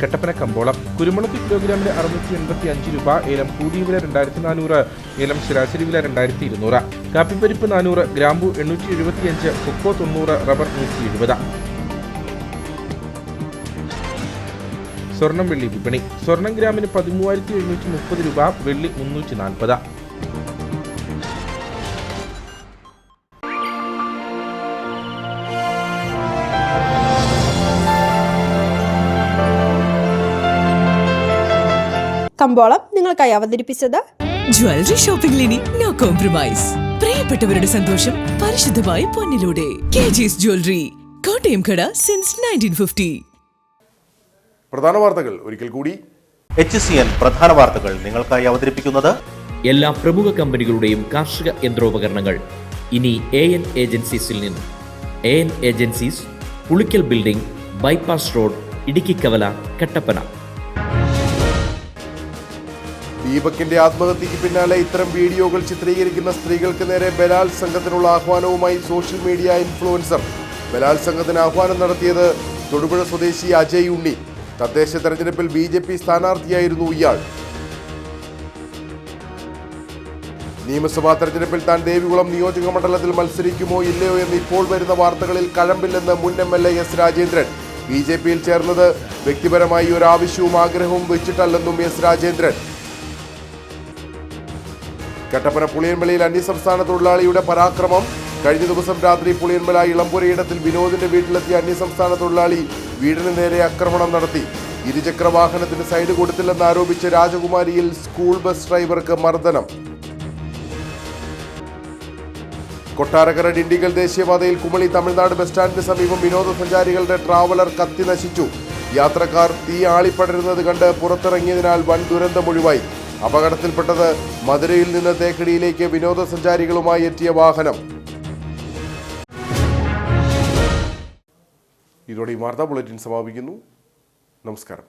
കട്ടപ്പന കമ്പോളം. കുരുമുളക് കിലോഗ്രാമിന് 685 രൂപ. ഏലം കൂടിയ വില 2,400. ഏലം ശരാശരി വില 2,200. കാപ്പിപ്പരിപ്പ് 400. ഗ്രാമ്പു 875. കൊക്കോ 90. റബ്ബർ 170. സ്വർണം വെള്ളി വിപണി. സ്വർണം ഗ്രാമിന് 13,730 രൂപ. വെള്ളി 340. കമ്പോളം നിങ്ങൾക്കായി അവതരിപ്പിച്ചത് ജ്വല്ലറി ഷോപ്പിംഗിൽ ഇനി നോ കോംപ്രമൈസ്. പ്രിയപ്പെട്ടവരുടെ സന്തോഷം പരിശുദ്ധമായി പൊന്നിലൂടെ. കേജീസ് ജ്വല്ലറി, കോട്ടയം കട സിൻസ് 1950. പ്രധാന വാർത്തകൾ ഒരിക്കൽ കൂടി. HCN പ്രധാന വാർത്തകൾ നിങ്ങൾക്കായി അവതരിപ്പിക്കുന്നത് എല്ലാ പ്രമുഖ കമ്പനികളുടെയും കാർഷിക യന്ത്രോപകരണങ്ങൾ ഇനി AN ഏജൻസീസിൽ നിന്നും. AN agencies, Pulikkal building, bypass road, Idukki Kavala, Kattappana. ദീപകിന്റെ ആത്മഹത്യക്ക് പിന്നാലെ ഇത്തരം വീഡിയോകൾ ചിത്രീകരിക്കുന്ന സ്ത്രീകൾക്ക് നേരെ ബലാത്സംഗത്തിനുള്ള ആഹ്വാനവുമായി സോഷ്യൽ മീഡിയ ഇൻഫ്ലുവൻസർ. ബലാത്സംഗത്തിന് ആഹ്വാനം നടത്തിയത് തൊടുപുഴ സ്വദേശി അജയ് ഉണ്ണി. തദ്ദേശ തെരഞ്ഞെടുപ്പിൽ BJP സ്ഥാനാർത്ഥിയായിരുന്നു ഇയാൾ. നിയമസഭാ തെരഞ്ഞെടുപ്പിൽ താൻ ദേവികുളം നിയോജക മണ്ഡലത്തിൽ മത്സരിക്കുമോ ഇല്ലയോ എന്ന് ഇപ്പോൾ വരുന്ന വാർത്തകളിൽ കഴമ്പില്ലെന്ന് മുൻ MLA S രാജേന്ദ്രൻ. BJPയിൽ ചേർന്നത് വ്യക്തിപരമായി ഒരു ആവശ്യവും ആഗ്രഹവും വെച്ചിട്ടല്ലെന്നും S രാജേന്ദ്രൻ. കട്ടപ്പന പുളിയൻമലയിൽ അന്യസംസ്ഥാന തൊഴിലാളിയുടെ പരാക്രമം. കഴിഞ്ഞ ദിവസം രാത്രി പുളിയൻമല ഇളമ്പുരയിടത്തിൽ വിനോദിന്റെ വീട്ടിലെത്തിയ അന്യസംസ്ഥാന തൊഴിലാളി വീടിന് നേരെ ആക്രമണം നടത്തി. ഇരുചക്ര വാഹനത്തിന് സൈഡ് കൊടുത്തില്ലെന്നാരോപിച്ച് രാജകുമാരിയിൽ സ്കൂൾ ബസ് ഡ്രൈവർക്ക് മർദ്ദനം. കൊട്ടാരക്കര ഡിണ്ടിഗൽ ദേശീയപാതയിൽ കുമളി തമിഴ്നാട് ബസ് സ്റ്റാൻഡിന് സമീപം വിനോദസഞ്ചാരികളുടെ ട്രാവലർ കത്തി നശിച്ചു. യാത്രക്കാർ തീ ആളിപ്പടരുന്നത് കണ്ട് പുറത്തിറങ്ങിയതിനാൽ വൻ ദുരന്തമൊഴിവായി. അപകടത്തിൽപ്പെട്ടത് മധുരയിൽ നിന്ന് തേക്കടിയിലേക്ക് വിനോദസഞ്ചാരികളുമായി എത്തിയ വാഹനം. ഇതോടെ ഈ വാർത്താ ബുള്ളറ്റിൻ സമാപിക്കുന്നു. നമസ്കാരം.